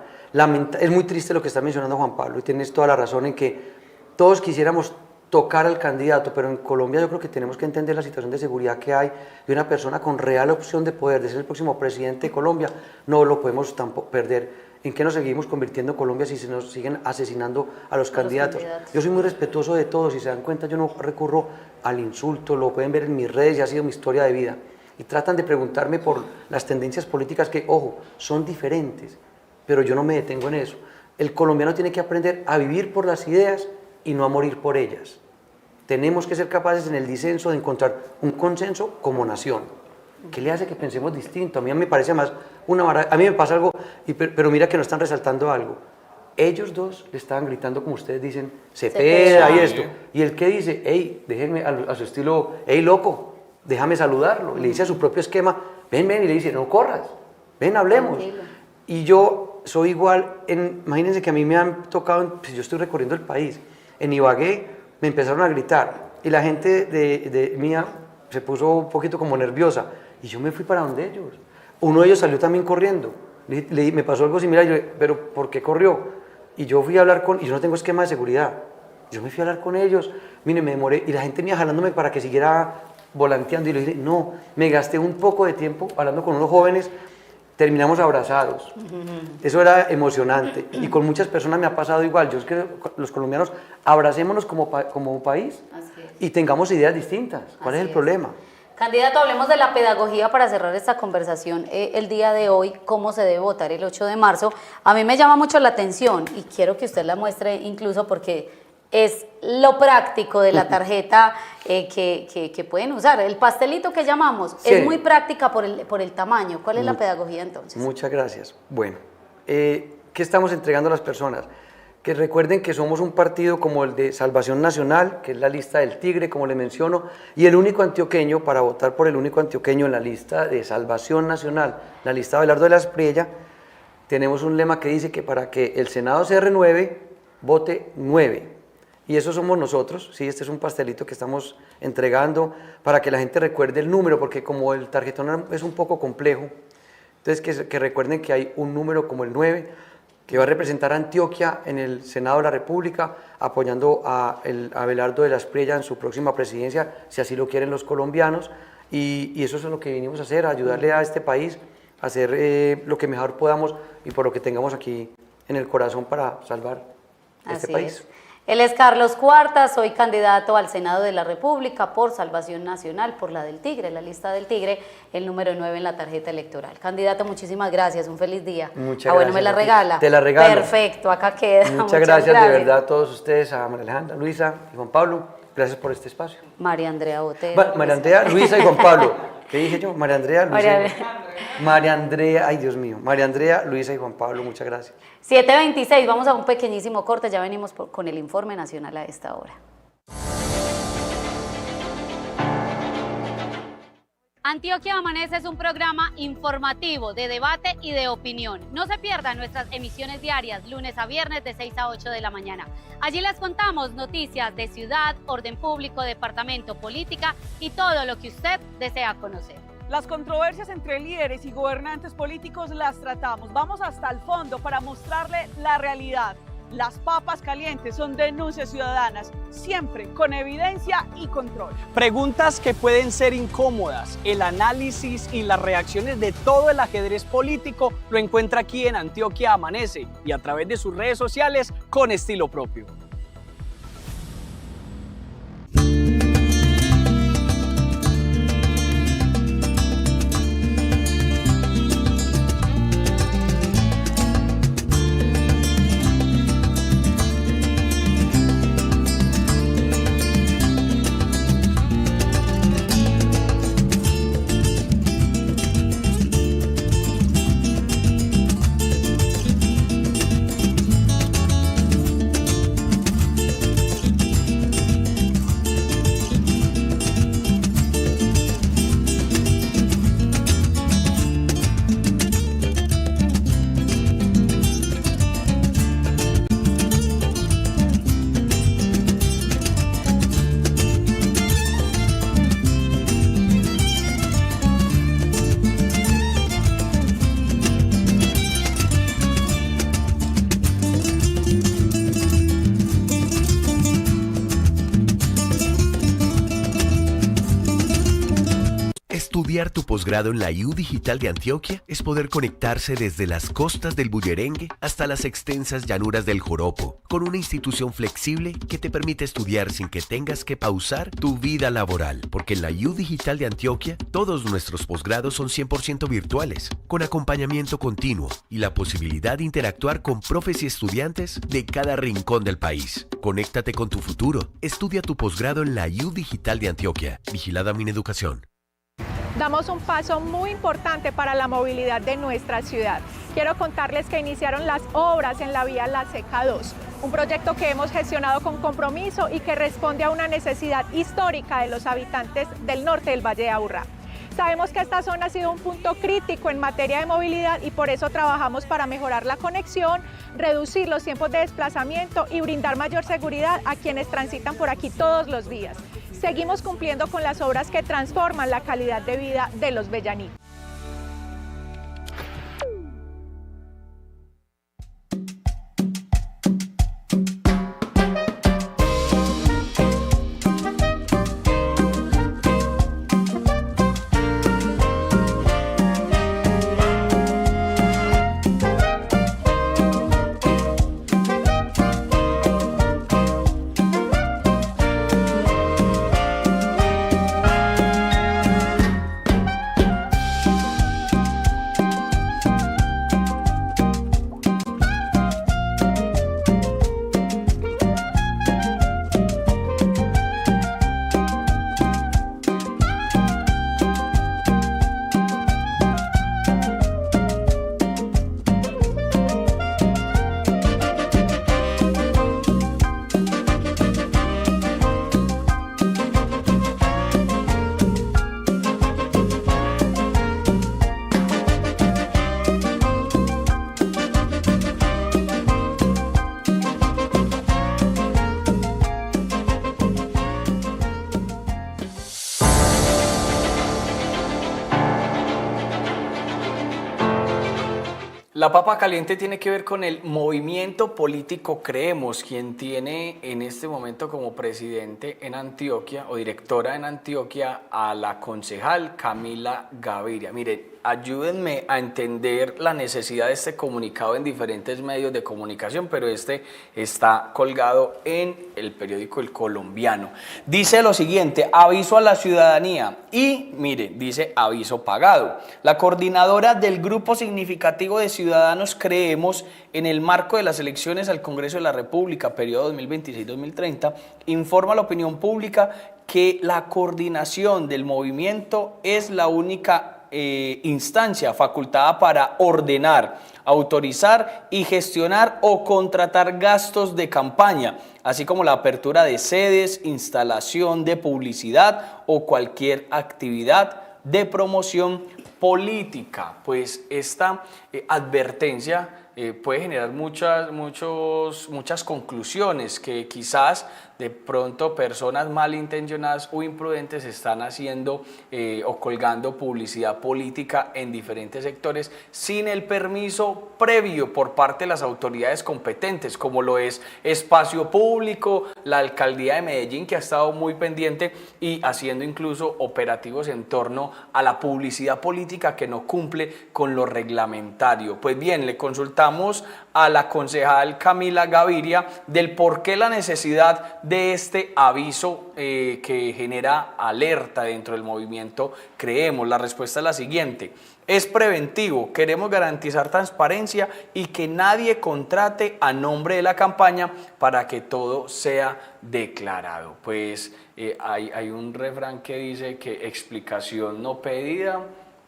Speaker 1: Es muy triste lo que está mencionando Juan Pablo, y tienes toda la razón en que todos quisiéramos tocar al candidato, pero en Colombia yo creo que tenemos que entender la situación de seguridad que hay de una persona con real opción de poder, de ser el próximo presidente de Colombia, no lo podemos tampoco perder. ¿En qué nos seguimos convirtiendo en Colombia si se nos siguen asesinando a los candidatos? Yo soy muy respetuoso de todos, si se dan cuenta yo no recurro al insulto, lo pueden ver en mis redes y ha sido mi historia de vida. Y tratan de preguntarme por las tendencias políticas que, ojo, son diferentes, pero yo no me detengo en eso. El colombiano tiene que aprender a vivir por las ideas y no a morir por ellas. Tenemos que ser capaces en el disenso de encontrar un consenso como nación. ¿Qué le hace que pensemos distinto? A mí me parece más una maravilla. A mí me pasa algo, pero mira que no están resaltando algo. Ellos dos le estaban gritando, como ustedes dicen, Cepeda y esto. Y el que dice, hey, déjenme a su estilo, hey, loco, déjame saludarlo. Y le dice a su propio esquema, ven, y le dice, no corras, ven, hablemos. Y yo soy igual, imagínense que a mí me han tocado, pues yo estoy recorriendo el país, en Ibagué me empezaron a gritar y la gente de mía se puso un poquito como nerviosa y yo me fui para donde ellos. Uno de ellos salió también corriendo, me pasó algo similar, yo, pero ¿por qué corrió? Y yo fui a hablar y yo no tengo esquema de seguridad, yo me fui a hablar con ellos, mire, me demoré y la gente mía jalándome para que siguiera volanteando y le dije, no, me gasté un poco de tiempo hablando con unos jóvenes. Terminamos abrazados, eso era emocionante y con muchas personas me ha pasado igual. Yo es que los colombianos abracémonos como país y tengamos ideas distintas. ¿Cuál es el problema?
Speaker 2: Candidato, hablemos de la pedagogía para cerrar esta conversación el día de hoy, cómo se debe votar el 8 de marzo. A mí me llama mucho la atención y quiero que usted la muestre incluso porque es lo práctico de la tarjeta que pueden usar. El pastelito que llamamos es muy práctica por el tamaño. ¿Cuál es la pedagogía entonces?
Speaker 1: Muchas gracias. Bueno, ¿qué estamos entregando a las personas? Que recuerden que somos un partido como el de Salvación Nacional, que es la lista del Tigre, como le menciono, y el único antioqueño, para votar por el único antioqueño en la lista de Salvación Nacional, la lista de Abelardo de la Espriella, tenemos un lema que dice que para que el Senado se renueve, vote 9. Y eso somos nosotros, sí, este es un pastelito que estamos entregando para que la gente recuerde el número, porque como el tarjetón es un poco complejo, entonces que recuerden que hay un número como el 9, que va a representar a Antioquia en el Senado de la República, apoyando a Abelardo de la Espriella en su próxima presidencia, si así lo quieren los colombianos, y eso es lo que vinimos a hacer, a ayudarle a este país, a hacer lo que mejor podamos y por lo que tengamos aquí en el corazón para salvar este país.
Speaker 2: Él es Carlos Cuarta, soy candidato al Senado de la República por Salvación Nacional, por la del Tigre, la lista del Tigre, el número 9 en la tarjeta electoral. Candidato, muchísimas gracias, un feliz día.
Speaker 1: Muchas gracias.
Speaker 2: Bueno, ¿me la regala?
Speaker 1: Te la regalo.
Speaker 2: Perfecto, acá queda.
Speaker 1: Muchas gracias de verdad a todos ustedes, a María Alejandra, Luisa y Juan Pablo. Gracias por este espacio.
Speaker 2: María Andrea Botero.
Speaker 1: María Andrea, Luisa y Juan Pablo. ¿Qué dije yo? María Andrea, Luisa. María Andrea, ay Dios mío. María Andrea, Luisa y Juan Pablo, muchas gracias.
Speaker 2: 7:26, vamos a un pequeñísimo corte, ya venimos con el informe nacional a esta hora.
Speaker 17: Antioquia Amanece es un programa informativo, de debate y de opinión. No se pierdan nuestras emisiones diarias, lunes a viernes de 6 a 8 de la mañana. Allí les contamos noticias de ciudad, orden público, departamento, política y todo lo que usted desea conocer.
Speaker 18: Las controversias entre líderes y gobernantes políticos las tratamos. Vamos hasta el fondo para mostrarle la realidad. Las papas calientes son denuncias ciudadanas, siempre con evidencia y control.
Speaker 19: Preguntas que pueden ser incómodas. El análisis y las reacciones de todo el ajedrez político lo encuentra aquí en Antioquia Amanece y a través de sus redes sociales con estilo propio.
Speaker 9: Estudiar tu posgrado en la U Digital de Antioquia es poder conectarse desde las costas del Bullerengue hasta las extensas llanuras del Joropo, con una institución flexible que te permite estudiar sin que tengas que pausar tu vida laboral, porque en la U Digital de Antioquia todos nuestros posgrados son 100% virtuales, con acompañamiento continuo y la posibilidad de interactuar con profes y estudiantes de cada rincón del país. Conéctate con tu futuro. Estudia tu posgrado en la U Digital de Antioquia. Vigilada Mineducación.
Speaker 23: Damos un paso muy importante para la movilidad de nuestra ciudad. Quiero contarles que iniciaron las obras en la vía La Seca 2, un proyecto que hemos gestionado con compromiso y que responde a una necesidad histórica de los habitantes del norte del Valle de Aburrá. Sabemos que esta zona ha sido un punto crítico en materia de movilidad y por eso trabajamos para mejorar la conexión, reducir los tiempos de desplazamiento y brindar mayor seguridad a quienes transitan por aquí todos los días. Seguimos cumpliendo con las obras que transforman la calidad de vida de los bellanitos.
Speaker 4: La papa caliente tiene que ver con el movimiento político Creemos, quien tiene en este momento como presidente en Antioquia o directora en Antioquia a la concejal Camila Gaviria. Miren, ayúdenme a entender la necesidad de este comunicado en diferentes medios de comunicación, pero este está colgado en el periódico El Colombiano. Dice lo siguiente: aviso a la ciudadanía y, mire, dice aviso pagado. La coordinadora del grupo significativo de Ciudadanos Creemos, en el marco de las elecciones al Congreso de la República, periodo 2026-2030, informa a la opinión pública que la coordinación del movimiento es la única instancia facultada para ordenar, autorizar y gestionar o contratar gastos de campaña, así como la apertura de sedes, instalación de publicidad o cualquier actividad de promoción política. Pues esta advertencia puede generar muchas conclusiones que quizás de pronto personas malintencionadas o imprudentes están haciendo o colgando publicidad política en diferentes sectores sin el permiso previo por parte de las autoridades competentes, como lo es Espacio Público, la Alcaldía de Medellín, que ha estado muy pendiente y haciendo incluso operativos en torno a la publicidad política que no cumple con lo reglamentario. Pues bien, le consultamos a la concejal Camila Gaviria del por qué la necesidad de este aviso que genera alerta dentro del movimiento Creemos. La respuesta es la siguiente: es preventivo, queremos garantizar transparencia y que nadie contrate a nombre de la campaña para que todo sea declarado. Pues hay un refrán que dice que explicación no pedida,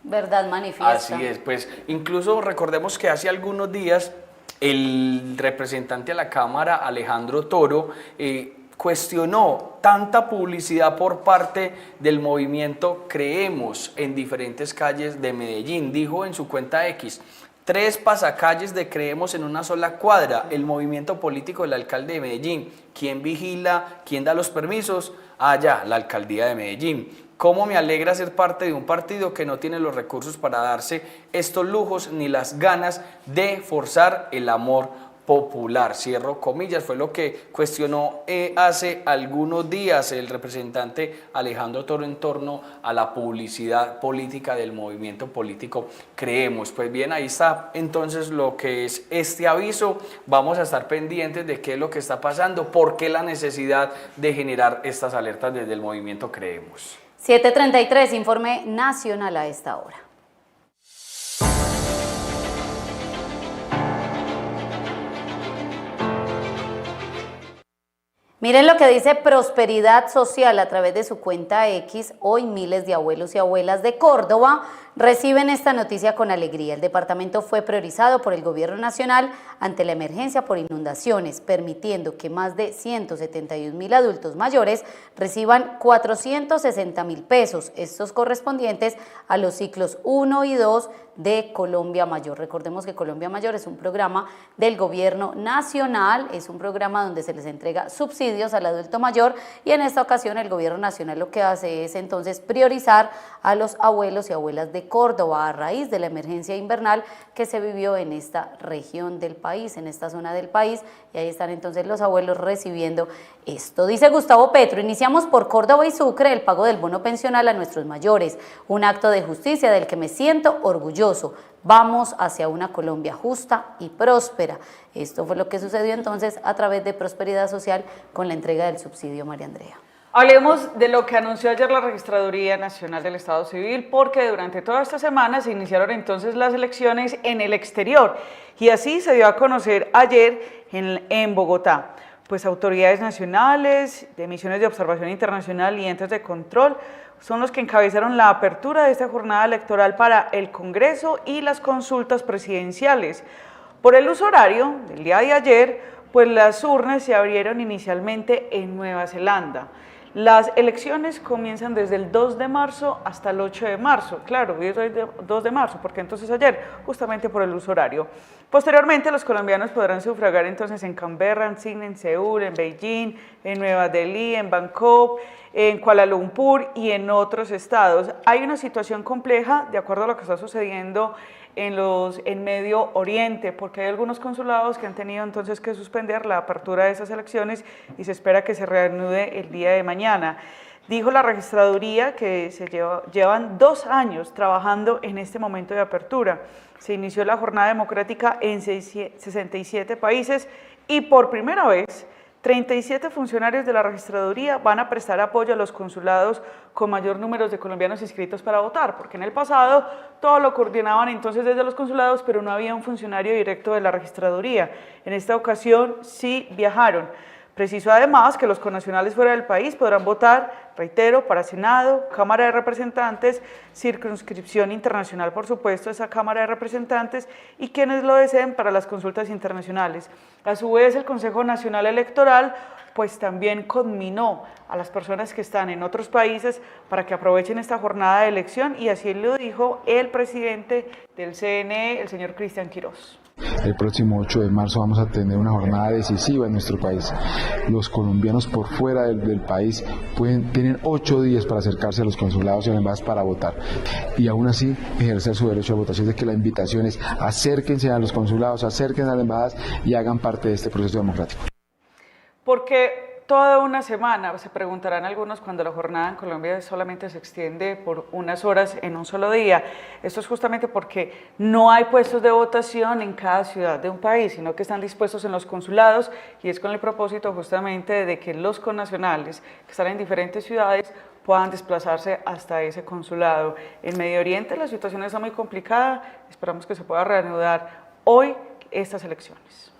Speaker 2: verdad manifiesta.
Speaker 4: Así es, pues incluso recordemos que hace algunos días el representante a la Cámara, Alejandro Toro, cuestionó tanta publicidad por parte del movimiento Creemos en diferentes calles de Medellín. Dijo en su cuenta X: 3 pasacalles de Creemos en una sola cuadra, el movimiento político del alcalde de Medellín. ¿Quién vigila? ¿Quién da los permisos? Ya, la alcaldía de Medellín. ¿Cómo me alegra ser parte de un partido que no tiene los recursos para darse estos lujos ni las ganas de forzar el amor popular, cierro comillas, fue lo que cuestionó hace algunos días el representante Alejandro Toro en torno a la publicidad política del movimiento político Creemos. Pues bien, ahí está entonces lo que es este aviso. Vamos a estar pendientes de qué es lo que está pasando, por qué la necesidad de generar estas alertas desde el movimiento Creemos.
Speaker 2: 7:33, informe nacional a esta hora. Miren lo que dice Prosperidad Social a través de su cuenta X. Hoy miles de abuelos y abuelas de Córdoba reciben esta noticia con alegría. El departamento fue priorizado por el gobierno nacional ante la emergencia por inundaciones, permitiendo que más de 171.000 adultos mayores reciban 460.000 pesos, estos correspondientes a los ciclos 1 y 2 de Colombia Mayor. Recordemos que Colombia Mayor es un programa del gobierno nacional, es un programa donde se les entrega subsidios al adulto mayor, y en esta ocasión el gobierno nacional lo que hace es entonces priorizar a los abuelos y abuelas de Córdoba a raíz de la emergencia invernal que se vivió en esta región del país, en esta zona del país, y ahí están entonces los abuelos recibiendo esto. Dice Gustavo Petro: iniciamos por Córdoba y Sucre el pago del bono pensional a nuestros mayores, un acto de justicia del que me siento orgulloso. Vamos hacia una Colombia justa y próspera. Esto fue lo que sucedió entonces a través de Prosperidad Social con la entrega del subsidio, María Andrea.
Speaker 3: Hablemos de lo que anunció ayer la Registraduría Nacional del Estado Civil, porque durante toda esta semana se iniciaron entonces las elecciones en el exterior, y así se dio a conocer ayer en Bogotá. Pues autoridades nacionales, de misiones de observación internacional y entes de control son los que encabezaron la apertura de esta jornada electoral para el Congreso y las consultas presidenciales. Por el uso horario del día de ayer, pues las urnas se abrieron inicialmente en Nueva Zelanda. Las elecciones comienzan desde el 2 de marzo hasta el 8 de marzo, claro, hoy es 2 de marzo, porque entonces ayer, justamente por el uso horario. Posteriormente, los colombianos podrán sufragar entonces en Canberra, en Sydney, en Seúl, en Beijing, en Nueva Delhi, en Bangkok, en Kuala Lumpur y en otros estados. Hay una situación compleja, de acuerdo a lo que está sucediendo en Medio Oriente, porque hay algunos consulados que han tenido entonces que suspender la apertura de esas elecciones y se espera que se reanude el día de mañana. Dijo la registraduría que llevan 2 años trabajando en este momento de apertura. Se inició la jornada democrática en 67 países y por primera vez 37 funcionarios de la registraduría van a prestar apoyo a los consulados con mayor número de colombianos inscritos para votar, porque en el pasado todo lo coordinaban entonces desde los consulados, pero no había un funcionario directo de la registraduría. En esta ocasión sí viajaron. Precisó además que los connacionales fuera del país podrán votar, reitero, para Senado, Cámara de Representantes, circunscripción internacional, por supuesto, esa Cámara de Representantes, y quienes lo deseen para las consultas internacionales. A su vez, el Consejo Nacional Electoral pues también conminó a las personas que están en otros países para que aprovechen esta jornada de elección, y así lo dijo el presidente del CNE, el señor Cristian Quirós.
Speaker 10: El próximo 8 de marzo vamos a tener una jornada decisiva en nuestro país. Los colombianos por fuera del país tienen 8 días para acercarse a los consulados y a las embajadas para votar, y aún así ejercer su derecho de votación. Es que la invitación es: acérquense a los consulados, acérquense a las embajadas y hagan parte de este proceso democrático.
Speaker 3: Porque toda una semana, se preguntarán algunos, cuando la jornada en Colombia solamente se extiende por unas horas en un solo día. Esto es justamente porque no hay puestos de votación en cada ciudad de un país, sino que están dispuestos en los consulados, y es con el propósito justamente de que los connacionales que están en diferentes ciudades puedan desplazarse hasta ese consulado. En Medio Oriente la situación está muy complicada, esperamos que se pueda reanudar hoy estas elecciones.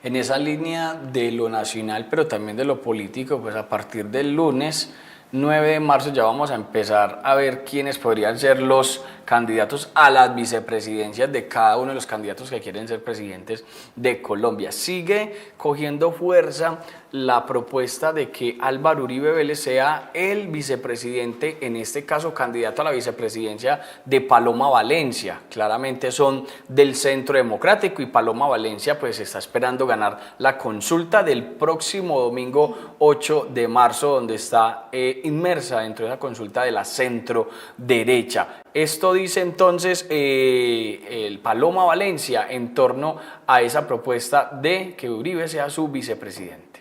Speaker 4: En esa línea de lo nacional, pero también de lo político, pues a partir del lunes 9 de marzo ya vamos a empezar a ver quiénes podrían ser los candidatos a las vicepresidencias de cada uno de los candidatos que quieren ser presidentes de Colombia. Sigue cogiendo fuerza la propuesta de que Álvaro Uribe Vélez sea el vicepresidente, en este caso candidato a la vicepresidencia de Paloma Valencia. Claramente son del Centro Democrático, y Paloma Valencia pues está esperando ganar la consulta del próximo domingo 8 de marzo, donde está inmersa dentro de esa consulta de la centro derecha. Esto dice entonces el Paloma Valencia en torno a esa propuesta de que Uribe sea su vicepresidente.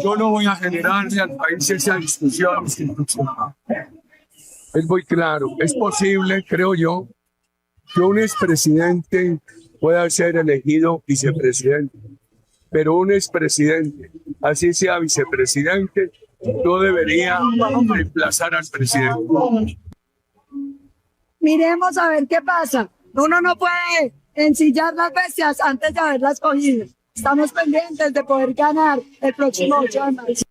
Speaker 11: Yo no voy a generarle al país esa discusión institucional. Es muy claro, es posible, creo yo, que un expresidente pueda ser elegido vicepresidente, pero un expresidente, así sea vicepresidente, no debería reemplazar al presidente.
Speaker 12: Miremos a ver qué pasa. Uno no puede ensillar las bestias antes de haberlas cogido. Estamos pendientes de poder ganar el próximo 8 de marzo.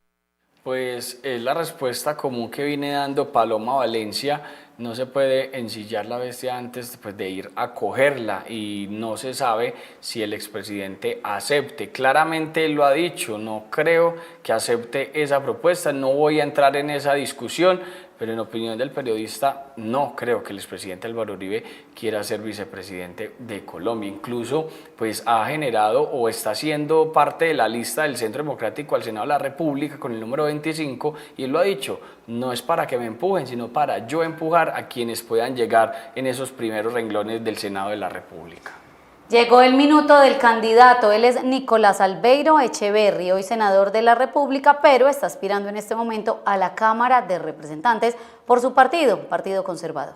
Speaker 4: Pues es la respuesta común que viene dando Paloma Valencia. No se puede ensillar la bestia antes de ir a cogerla y no se sabe si el expresidente acepte. Claramente lo ha dicho, no creo que acepte esa propuesta, no voy a entrar en esa discusión, pero en opinión del periodista no creo que el expresidente Álvaro Uribe quiera ser vicepresidente de Colombia. Incluso pues ha generado o está siendo parte de la lista del Centro Democrático al Senado de la República con el número 25 y él lo ha dicho, no es para que me empujen, sino para yo empujar a quienes puedan llegar en esos primeros renglones del Senado de la República.
Speaker 2: Llegó el minuto del candidato, él es Nicolás Albeiro Echeverri, hoy senador de la República, pero está aspirando en este momento a la Cámara de Representantes por su partido, Partido Conservador.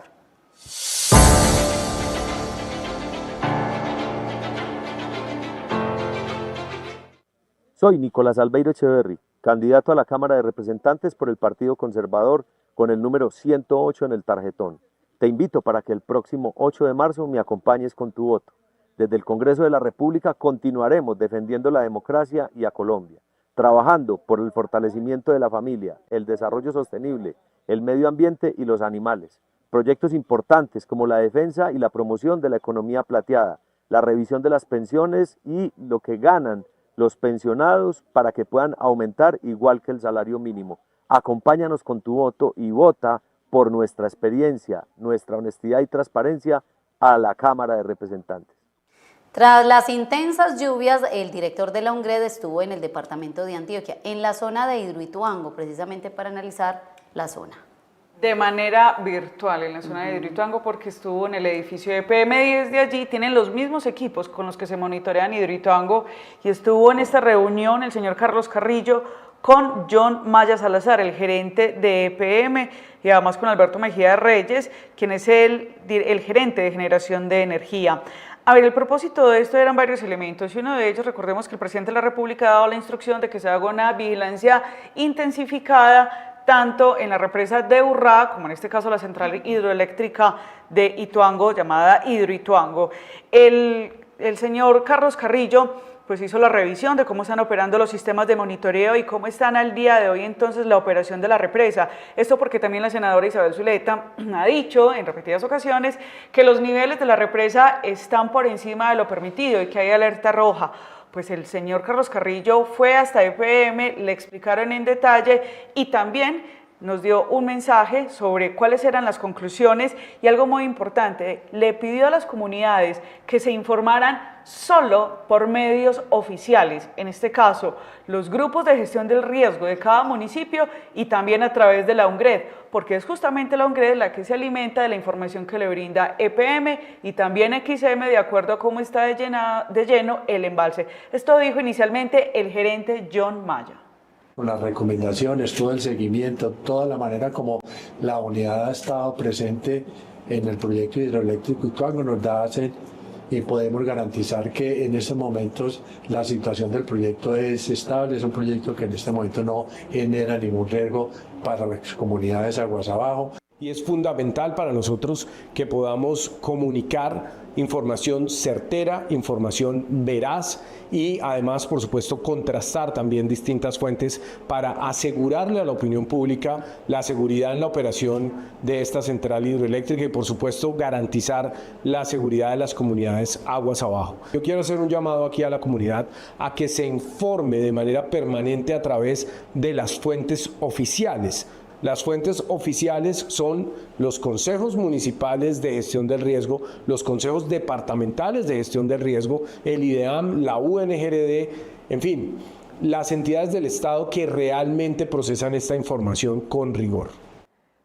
Speaker 13: Soy Nicolás Albeiro Echeverri, candidato a la Cámara de Representantes por el Partido Conservador con el número 108 en el tarjetón. Te invito para que el próximo 8 de marzo me acompañes con tu voto. Desde el Congreso de la República continuaremos defendiendo la democracia y a Colombia, trabajando por el fortalecimiento de la familia, el desarrollo sostenible, el medio ambiente y los animales. Proyectos importantes como la defensa y la promoción de la economía plateada, la revisión de las pensiones y lo que ganan los pensionados para que puedan aumentar igual que el salario mínimo. Acompáñanos con tu voto y vota por nuestra experiencia, nuestra honestidad y transparencia a la Cámara de Representantes.
Speaker 2: Tras las intensas lluvias, el director de la UNGRED estuvo en el departamento de Antioquia, en la zona de Hidroituango, precisamente para analizar la zona.
Speaker 3: De manera virtual en la zona de Hidroituango porque estuvo en el edificio de EPM y desde allí tienen los mismos equipos con los que se monitorean Hidroituango y estuvo en esta reunión el señor Carlos Carrillo con John Maya Salazar, el gerente de EPM, y además con Alberto Mejía Reyes, quien es el gerente de generación de energía. A ver, el propósito de esto eran varios elementos y uno de ellos, recordemos que el presidente de la República ha dado la instrucción de que se haga una vigilancia intensificada tanto en la represa de Urrá, como en este caso la central hidroeléctrica de Ituango, llamada Hidroituango. El señor Carlos Carrillo pues hizo la revisión de cómo están operando los sistemas de monitoreo y cómo están al día de hoy entonces la operación de la represa. Esto porque también la senadora Isabel Zuleta ha dicho en repetidas ocasiones que los niveles de la represa están por encima de lo permitido y que hay alerta roja. Pues el señor Carlos Carrillo fue hasta EPM, le explicaron en detalle y también nos dio un mensaje sobre cuáles eran las conclusiones y algo muy importante, le pidió a las comunidades que se informaran solo por medios oficiales, en este caso los grupos de gestión del riesgo de cada municipio y también a través de la UNGRED, porque es justamente la UNGRED la que se alimenta de la información que le brinda EPM y también XM de acuerdo a cómo está de lleno el embalse. Esto dijo inicialmente el gerente John Maya.
Speaker 24: Las recomendaciones, todo el seguimiento, toda la manera como la unidad ha estado presente en el proyecto hidroeléctrico Ituango nos da y podemos garantizar que en estos momentos la situación del proyecto es estable, es un proyecto que en este momento no genera ningún riesgo para las comunidades aguas abajo.
Speaker 25: Y es fundamental para nosotros que podamos comunicar información certera, información veraz y además, por supuesto, contrastar también distintas fuentes para asegurarle a la opinión pública la seguridad en la operación de esta central hidroeléctrica y, por supuesto, garantizar la seguridad de las comunidades aguas abajo. Yo quiero hacer un llamado aquí a la comunidad a que se informe de manera permanente a través de las fuentes oficiales. Las fuentes oficiales son los consejos municipales de gestión del riesgo, los consejos departamentales de gestión del riesgo, el IDEAM, la UNGRD, en fin, las entidades del Estado que realmente procesan esta información con rigor.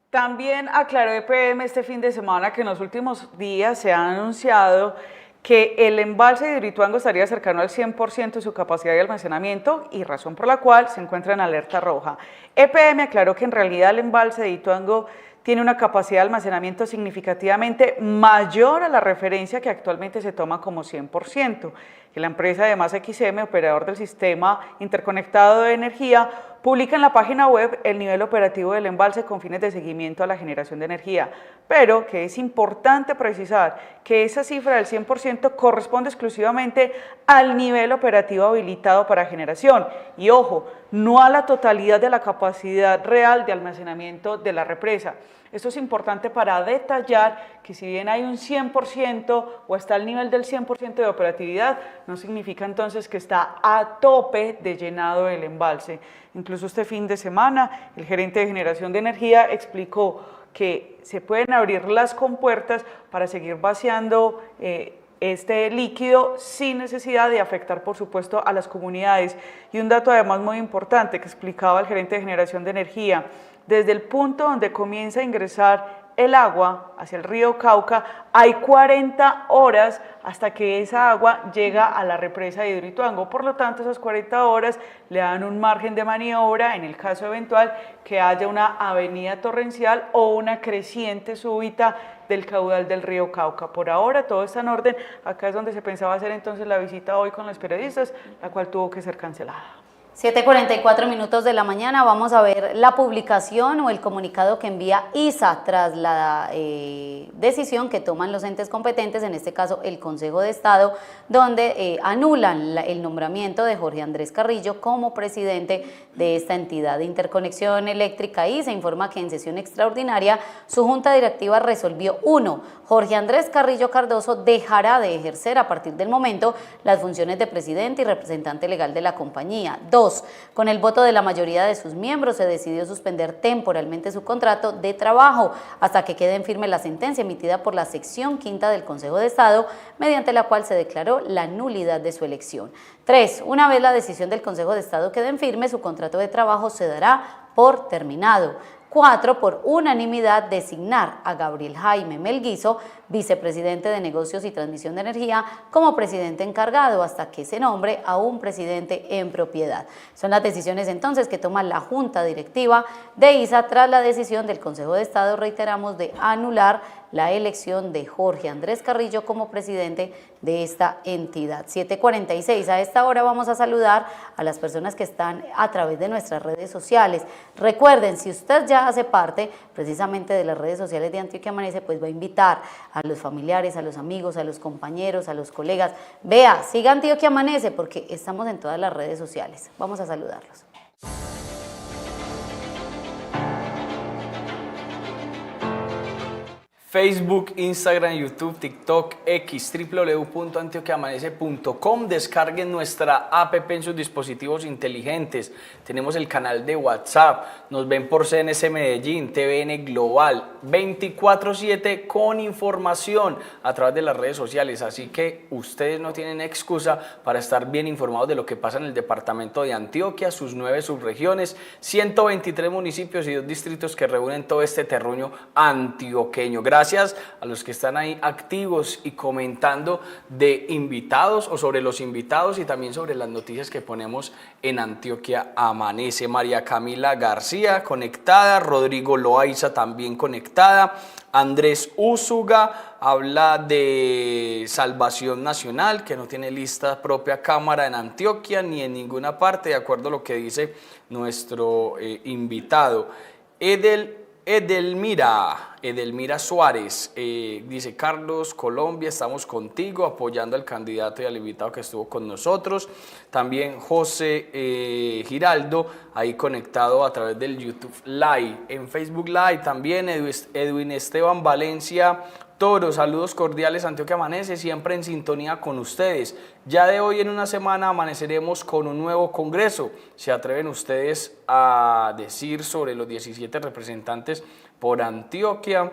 Speaker 3: También aclaró EPM este fin de semana que en los últimos días se ha anunciado que el embalse de Hidroituango estaría cercano al 100% de su capacidad de almacenamiento y razón por la cual se encuentra en alerta roja. EPM aclaró que en realidad el embalse de Hidroituango tiene una capacidad de almacenamiento significativamente mayor a la referencia que actualmente se toma como 100%, que la empresa además XM, operador del sistema interconectado de energía, publica en la página web el nivel operativo del embalse con fines de seguimiento a la generación de energía, pero que es importante precisar que esa cifra del 100% corresponde exclusivamente al nivel operativo habilitado para generación y, ojo, no a la totalidad de la capacidad real de almacenamiento de la represa. Esto es importante para detallar que si bien hay un 100% o está al nivel del 100% de operatividad, no significa entonces que está a tope de llenado el embalse. Incluso este fin de semana, el gerente de generación de energía explicó que se pueden abrir las compuertas para seguir vaciando este líquido sin necesidad de afectar, por supuesto, a las comunidades. Y un dato además muy importante que explicaba el gerente de generación de energía: desde el punto donde comienza a ingresar el agua hacia el río Cauca, hay 40 horas hasta que esa agua llega a la represa de Hidroituango. Por lo tanto, esas 40 horas le dan un margen de maniobra en el caso eventual que haya una avenida torrencial o una creciente súbita del caudal del río Cauca. Por ahora todo está en orden. Acá es donde se pensaba hacer entonces la visita hoy con los periodistas, la cual tuvo que ser cancelada.
Speaker 2: 7:44 minutos de la mañana, vamos a ver la publicación o el comunicado que envía ISA tras la decisión que toman los entes competentes, en este caso el Consejo de Estado, donde anulan el nombramiento de Jorge Andrés Carrillo como presidente de esta entidad de interconexión eléctrica. ISA informa que en sesión extraordinaria su junta directiva resolvió: 1. Jorge Andrés Carrillo Cardoso dejará de ejercer a partir del momento las funciones de presidente y representante legal de la compañía. 2. Con el voto de la mayoría de sus miembros se decidió suspender temporalmente su contrato de trabajo hasta que quede en firme la sentencia emitida por la sección quinta del Consejo de Estado, mediante la cual se declaró la nulidad de su elección. 3. Una vez la decisión del Consejo de Estado quede en firme, su contrato de trabajo se dará por terminado. 4. Por unanimidad, designar a Gabriel Jaime Melguizo, vicepresidente de Negocios y Transmisión de Energía, como presidente encargado hasta que se nombre a un presidente en propiedad. Son las decisiones entonces que toma la Junta Directiva de ISA tras la decisión del Consejo de Estado, reiteramos, de anular la elección de Jorge Andrés Carrillo como presidente de esta entidad. 7:46, a esta hora vamos a saludar a las personas que están a través de nuestras redes sociales. Recuerden, si usted ya hace parte precisamente de las redes sociales de Antioquia Amanece, pues va a invitar a los familiares, a los amigos, a los compañeros, a los colegas. Vea, siga Antioquia Amanece porque estamos en todas las redes sociales. Vamos a saludarlos.
Speaker 4: Facebook, Instagram, YouTube, TikTok, X, www.antioquiamanece.com. Descarguen nuestra app en sus dispositivos inteligentes. Tenemos el canal de WhatsApp. Nos ven por CNC Medellín, TVN Global, 24/7 con información a través de las redes sociales. Así que ustedes no tienen excusa para estar bien informados de lo que pasa en el departamento de Antioquia, sus 9 subregiones, 123 municipios y 2 distritos que reúnen todo este terruño antioqueño. Gracias a los que están ahí activos y comentando de invitados o sobre los invitados y también sobre las noticias que ponemos en Antioquia Amanece. María Camila García conectada, Rodrigo Loaiza también conectada, Andrés Úsuga habla de Salvación Nacional, que no tiene lista propia cámara en Antioquia ni en ninguna parte, de acuerdo a lo que dice nuestro invitado. Edelmira Suárez dice: Carlos, Colombia, estamos contigo, apoyando al candidato y al invitado que estuvo con nosotros. También José Giraldo, ahí conectado a través del YouTube Live. En Facebook Live también Edwin Esteban Valencia Toro, saludos cordiales, Antioquia Amanece, siempre en sintonía con ustedes. Ya de hoy en una semana amaneceremos con un nuevo congreso. ¿Se atreven ustedes a decir sobre los 17 representantes por Antioquia?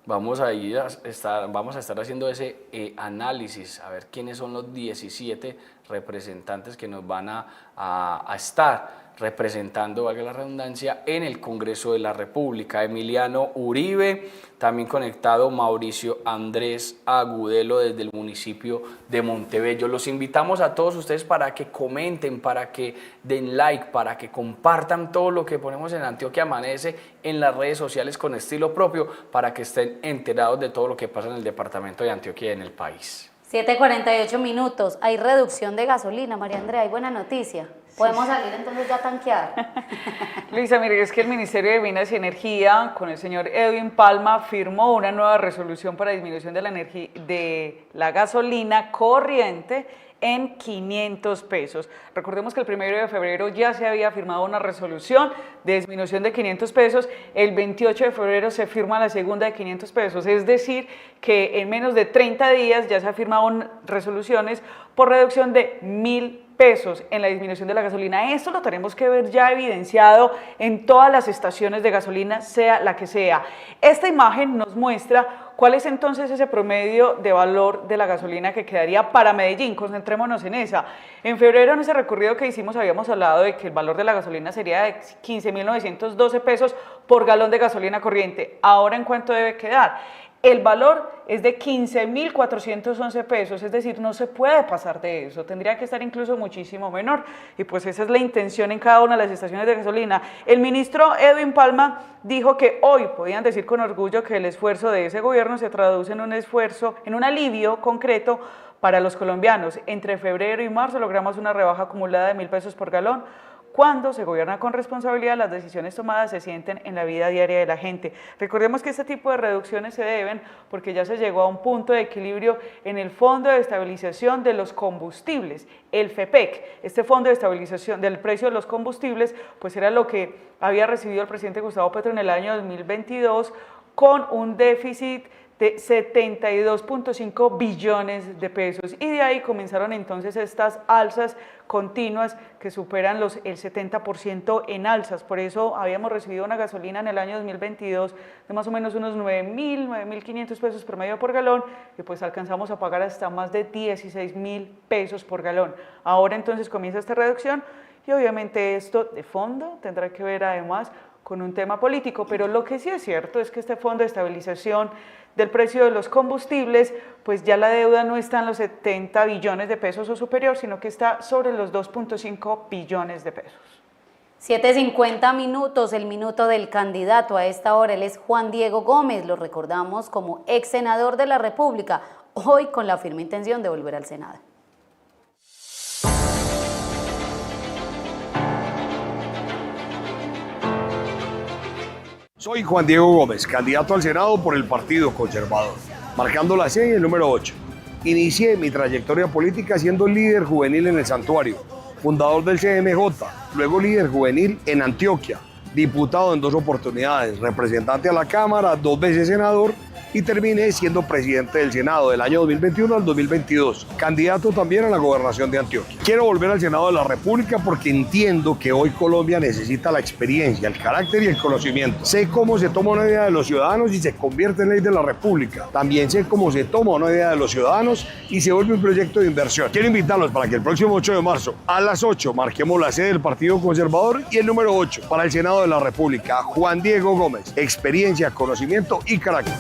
Speaker 4: Vamos a estar haciendo ese análisis, a ver quiénes son los 17 representantes que nos van a estar representando, valga la redundancia, en el Congreso de la República. Emiliano Uribe, también conectado Mauricio Andrés Agudelo desde el municipio de Montebello. Los invitamos a todos ustedes para que comenten, para que den like, para que compartan todo lo que ponemos en Antioquia Amanece en las redes sociales con estilo propio, para que estén enterados de todo lo que pasa en el departamento de Antioquia y en el país.
Speaker 2: 7:48 minutos, hay reducción de gasolina, María Andrea, hay buena noticia. ¿Podemos salir entonces ya a tanquear?
Speaker 3: Luisa, mire, es que el Ministerio de Minas y Energía, con el señor Edwin Palma, firmó una nueva resolución para disminución de la gasolina corriente en 500 pesos. Recordemos que el 1 de febrero ya se había firmado una resolución de disminución de 500 pesos, el 28 de febrero se firma la segunda de 500 pesos, es decir, que en menos de 30 días ya se han firmado resoluciones por reducción de 1.000 pesos en la disminución de la gasolina. Esto lo tenemos que ver ya evidenciado en todas las estaciones de gasolina, sea la que sea. Esta imagen nos muestra cuál es entonces ese promedio de valor de la gasolina que quedaría para Medellín. Concentrémonos en esa. En febrero, en ese recorrido que hicimos, habíamos hablado de que el valor de la gasolina sería de 15.912 pesos por galón de gasolina corriente. Ahora, ¿en cuánto debe quedar? El valor es de 15.411 pesos, es decir, no se puede pasar de eso, tendría que estar incluso muchísimo menor, y pues esa es la intención en cada una de las estaciones de gasolina. El ministro Edwin Palma dijo que hoy podían decir con orgullo que el esfuerzo de ese gobierno se traduce en un esfuerzo, en un alivio concreto para los colombianos. Entre febrero y marzo logramos una rebaja acumulada de 1.000 pesos por galón. Cuando se gobierna con responsabilidad, las decisiones tomadas se sienten en la vida diaria de la gente. Recordemos que este tipo de reducciones se deben porque ya se llegó a un punto de equilibrio en el Fondo de Estabilización de los Combustibles, el FEPEC. Este Fondo de Estabilización del Precio de los Combustibles, pues era lo que había recibido el presidente Gustavo Petro en el año 2022 con un déficit de 72.5 billones de pesos, y de ahí comenzaron entonces estas alzas continuas que superan el 70% en alzas. Por eso habíamos recibido una gasolina en el año 2022 de más o menos unos 9.000, 9.500 pesos promedio por galón, y pues alcanzamos a pagar hasta más de 16.000 pesos por galón. Ahora entonces comienza esta reducción, y obviamente esto de fondo tendrá que ver además con un tema político, pero lo que sí es cierto es que este Fondo de Estabilización del Precio de los Combustibles, pues ya la deuda no está en los 70 billones de pesos o superior, sino que está sobre los 2.5 billones de pesos.
Speaker 2: 7:50 minutos, el minuto del candidato a esta hora. Él es Juan Diego Gómez, lo recordamos como ex senador de la República, hoy con la firme intención de volver al Senado.
Speaker 5: Soy Juan Diego Gómez, candidato al Senado por el Partido Conservador, marcando la C y el número 8. Inicié mi trayectoria política siendo líder juvenil en el Santuario, fundador del CMJ, luego líder juvenil en Antioquia, diputado en 2 oportunidades, representante a la Cámara, 2 veces senador, y terminé siendo presidente del Senado del año 2021 al 2022, candidato también a la gobernación de Antioquia. Quiero volver al Senado de la República porque entiendo que hoy Colombia necesita la experiencia, el carácter y el conocimiento. Sé cómo se toma una idea de los ciudadanos y se convierte en ley de la República. También sé cómo se toma una idea de los ciudadanos y se vuelve un proyecto de inversión. Quiero invitarlos para que el próximo 8 de marzo a las 8 marquemos la sede del Partido Conservador y el número 8 para el Senado de la República. Juan Diego Gómez, experiencia, conocimiento y carácter.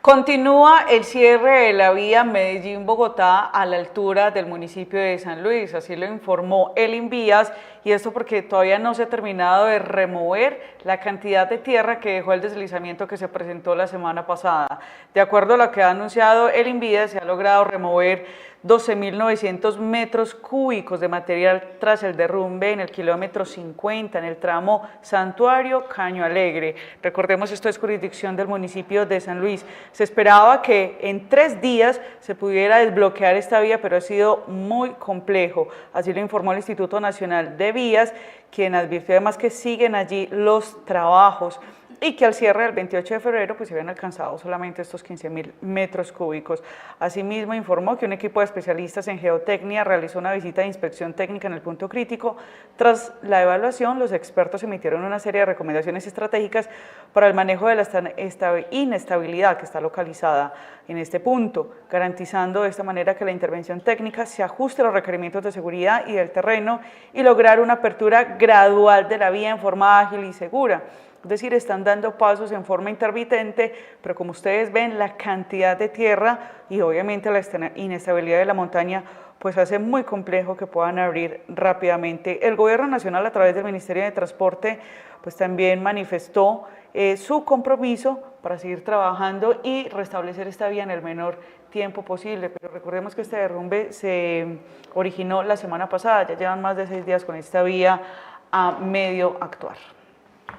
Speaker 3: Continúa el cierre de la vía Medellín-Bogotá a la altura del municipio de San Luis, así lo informó el Invías, y esto porque todavía no se ha terminado de remover la cantidad de tierra que dejó el deslizamiento que se presentó la semana pasada. De acuerdo a lo que ha anunciado el Invías, se ha logrado remover 12.900 metros cúbicos de material tras el derrumbe en el kilómetro 50, en el tramo Santuario-Caño Alegre. Recordemos, esto es jurisdicción del municipio de San Luis. Se esperaba que en 3 días se pudiera desbloquear esta vía, pero ha sido muy complejo. Así lo informó el Instituto Nacional de Vías, quien advirtió además que siguen allí los trabajos. y que al cierre del 28 de febrero pues se habían alcanzado solamente estos 15.000 metros cúbicos. Asimismo informó que un equipo de especialistas en geotecnia realizó una visita de inspección técnica en el punto crítico. Tras la evaluación, los expertos emitieron una serie de recomendaciones estratégicas para el manejo de la inestabilidad que está localizada en este punto, garantizando de esta manera que la intervención técnica se ajuste a los requerimientos de seguridad y del terreno y lograr una apertura gradual de la vía en forma ágil y segura. Es decir, están dando pasos en forma intermitente, pero como ustedes ven, la cantidad de tierra y obviamente la inestabilidad de la montaña pues hace muy complejo que puedan abrir rápidamente. El Gobierno Nacional, a través del Ministerio de Transporte, pues también manifestó su compromiso para seguir trabajando y restablecer esta vía en el menor tiempo posible. Pero recordemos que este derrumbe se originó la semana pasada, ya llevan más de 6 días con esta vía a medio actuar.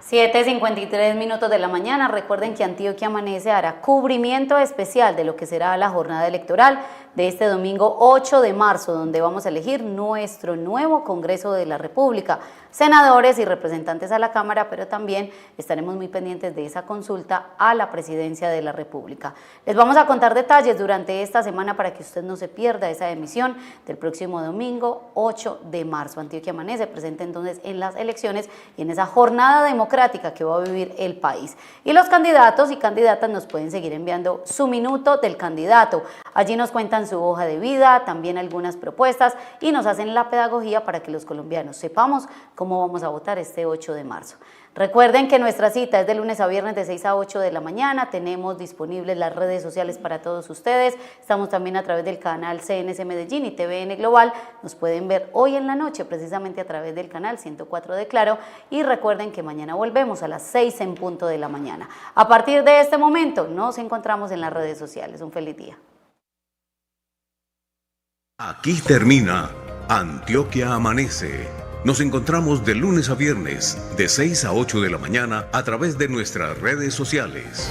Speaker 2: 7:53 minutos de la mañana. Recuerden que Antioquia Amanece hará cubrimiento especial de lo que será la jornada electoral de este domingo 8 de marzo, donde vamos a elegir nuestro nuevo Congreso de la República, senadores y representantes a la Cámara, pero también estaremos muy pendientes de esa consulta a la Presidencia de la República. Les vamos a contar detalles durante esta semana para que usted no se pierda esa emisión del próximo domingo 8 de marzo. Antioquia Amanece presente entonces en las elecciones y en esa jornada democrática que va a vivir el país. Y los candidatos y candidatas nos pueden seguir enviando su minuto del candidato. Allí nos cuentan su hoja de vida, también algunas propuestas y nos hacen la pedagogía para que los colombianos sepamos cómo vamos a votar este 8 de marzo. Recuerden que nuestra cita es de lunes a viernes de 6 a 8 de la mañana. Tenemos disponibles las redes sociales para todos ustedes. Estamos también a través del canal CNC Medellín y TVN Global. Nos pueden ver hoy en la noche precisamente a través del canal 104 de Claro. Y recuerden que mañana volvemos a las 6 en punto de la mañana. A partir de este momento nos encontramos en las redes sociales. Un feliz día.
Speaker 14: Aquí termina Antioquia Amanece. Nos encontramos de lunes a viernes, de 6 a 8 de la mañana, a través de nuestras redes sociales.